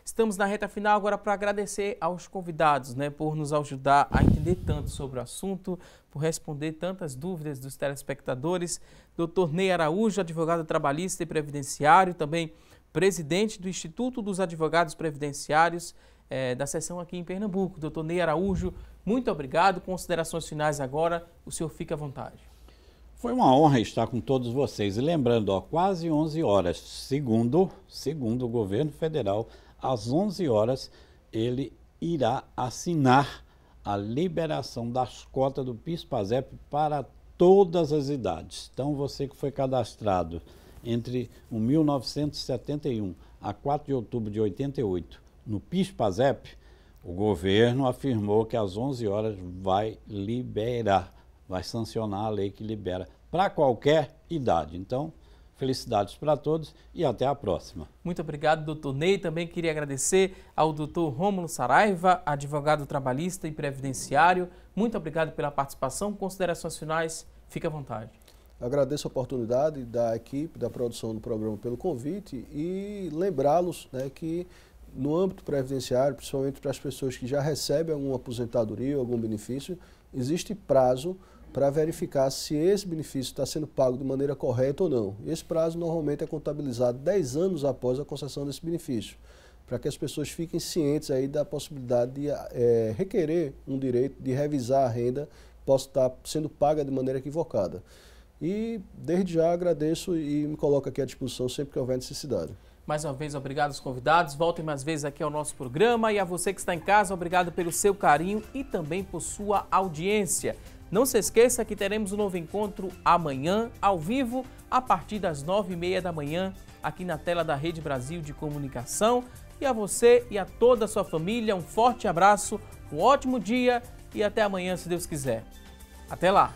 Estamos na reta final agora para agradecer aos convidados, né, por nos ajudar a entender tanto sobre o assunto, por responder tantas dúvidas dos telespectadores. Dr. Ney Araújo, advogado trabalhista e previdenciário, também presidente do Instituto dos Advogados Previdenciários, da seção aqui em Pernambuco. Dr. Ney Araújo, muito obrigado. Considerações finais agora, o senhor fica à vontade. Foi uma honra estar com todos vocês. E lembrando, quase 11 horas, segundo o governo federal, às 11 horas ele irá assinar a liberação das cotas do PIS/PASEP para todas as idades. Então, você que foi cadastrado entre 1971 a 4 de outubro de 88 no PIS/PASEP, o governo afirmou que às 11 horas vai liberar, vai sancionar a lei que libera para qualquer idade. Então, felicidades para todos e até a próxima. Muito obrigado, doutor Ney. Também queria agradecer ao doutor Rômulo Saraiva, advogado trabalhista e previdenciário. Muito obrigado pela participação. Considerações finais, fique à vontade. Agradeço a oportunidade da equipe, da produção do programa pelo convite e lembrá-los, né, que no âmbito previdenciário, principalmente para as pessoas que já recebem alguma aposentadoria ou algum benefício, existe prazo para verificar se esse benefício está sendo pago de maneira correta ou não. Esse prazo normalmente é contabilizado 10 anos após a concessão desse benefício, para que as pessoas fiquem cientes aí da possibilidade de requerer um direito de revisar a renda que possa estar sendo paga de maneira equivocada. E desde já agradeço e me coloco aqui à disposição sempre que houver necessidade. Mais uma vez, obrigado aos convidados. Voltem mais vezes aqui ao nosso programa. E a você que está em casa, obrigado pelo seu carinho e também por sua audiência. Não se esqueça que teremos um novo encontro amanhã, ao vivo, a partir das 9h30 da manhã, aqui na tela da Rede Brasil de Comunicação. E a você e a toda a sua família, um forte abraço, um ótimo dia e até amanhã, se Deus quiser. Até lá!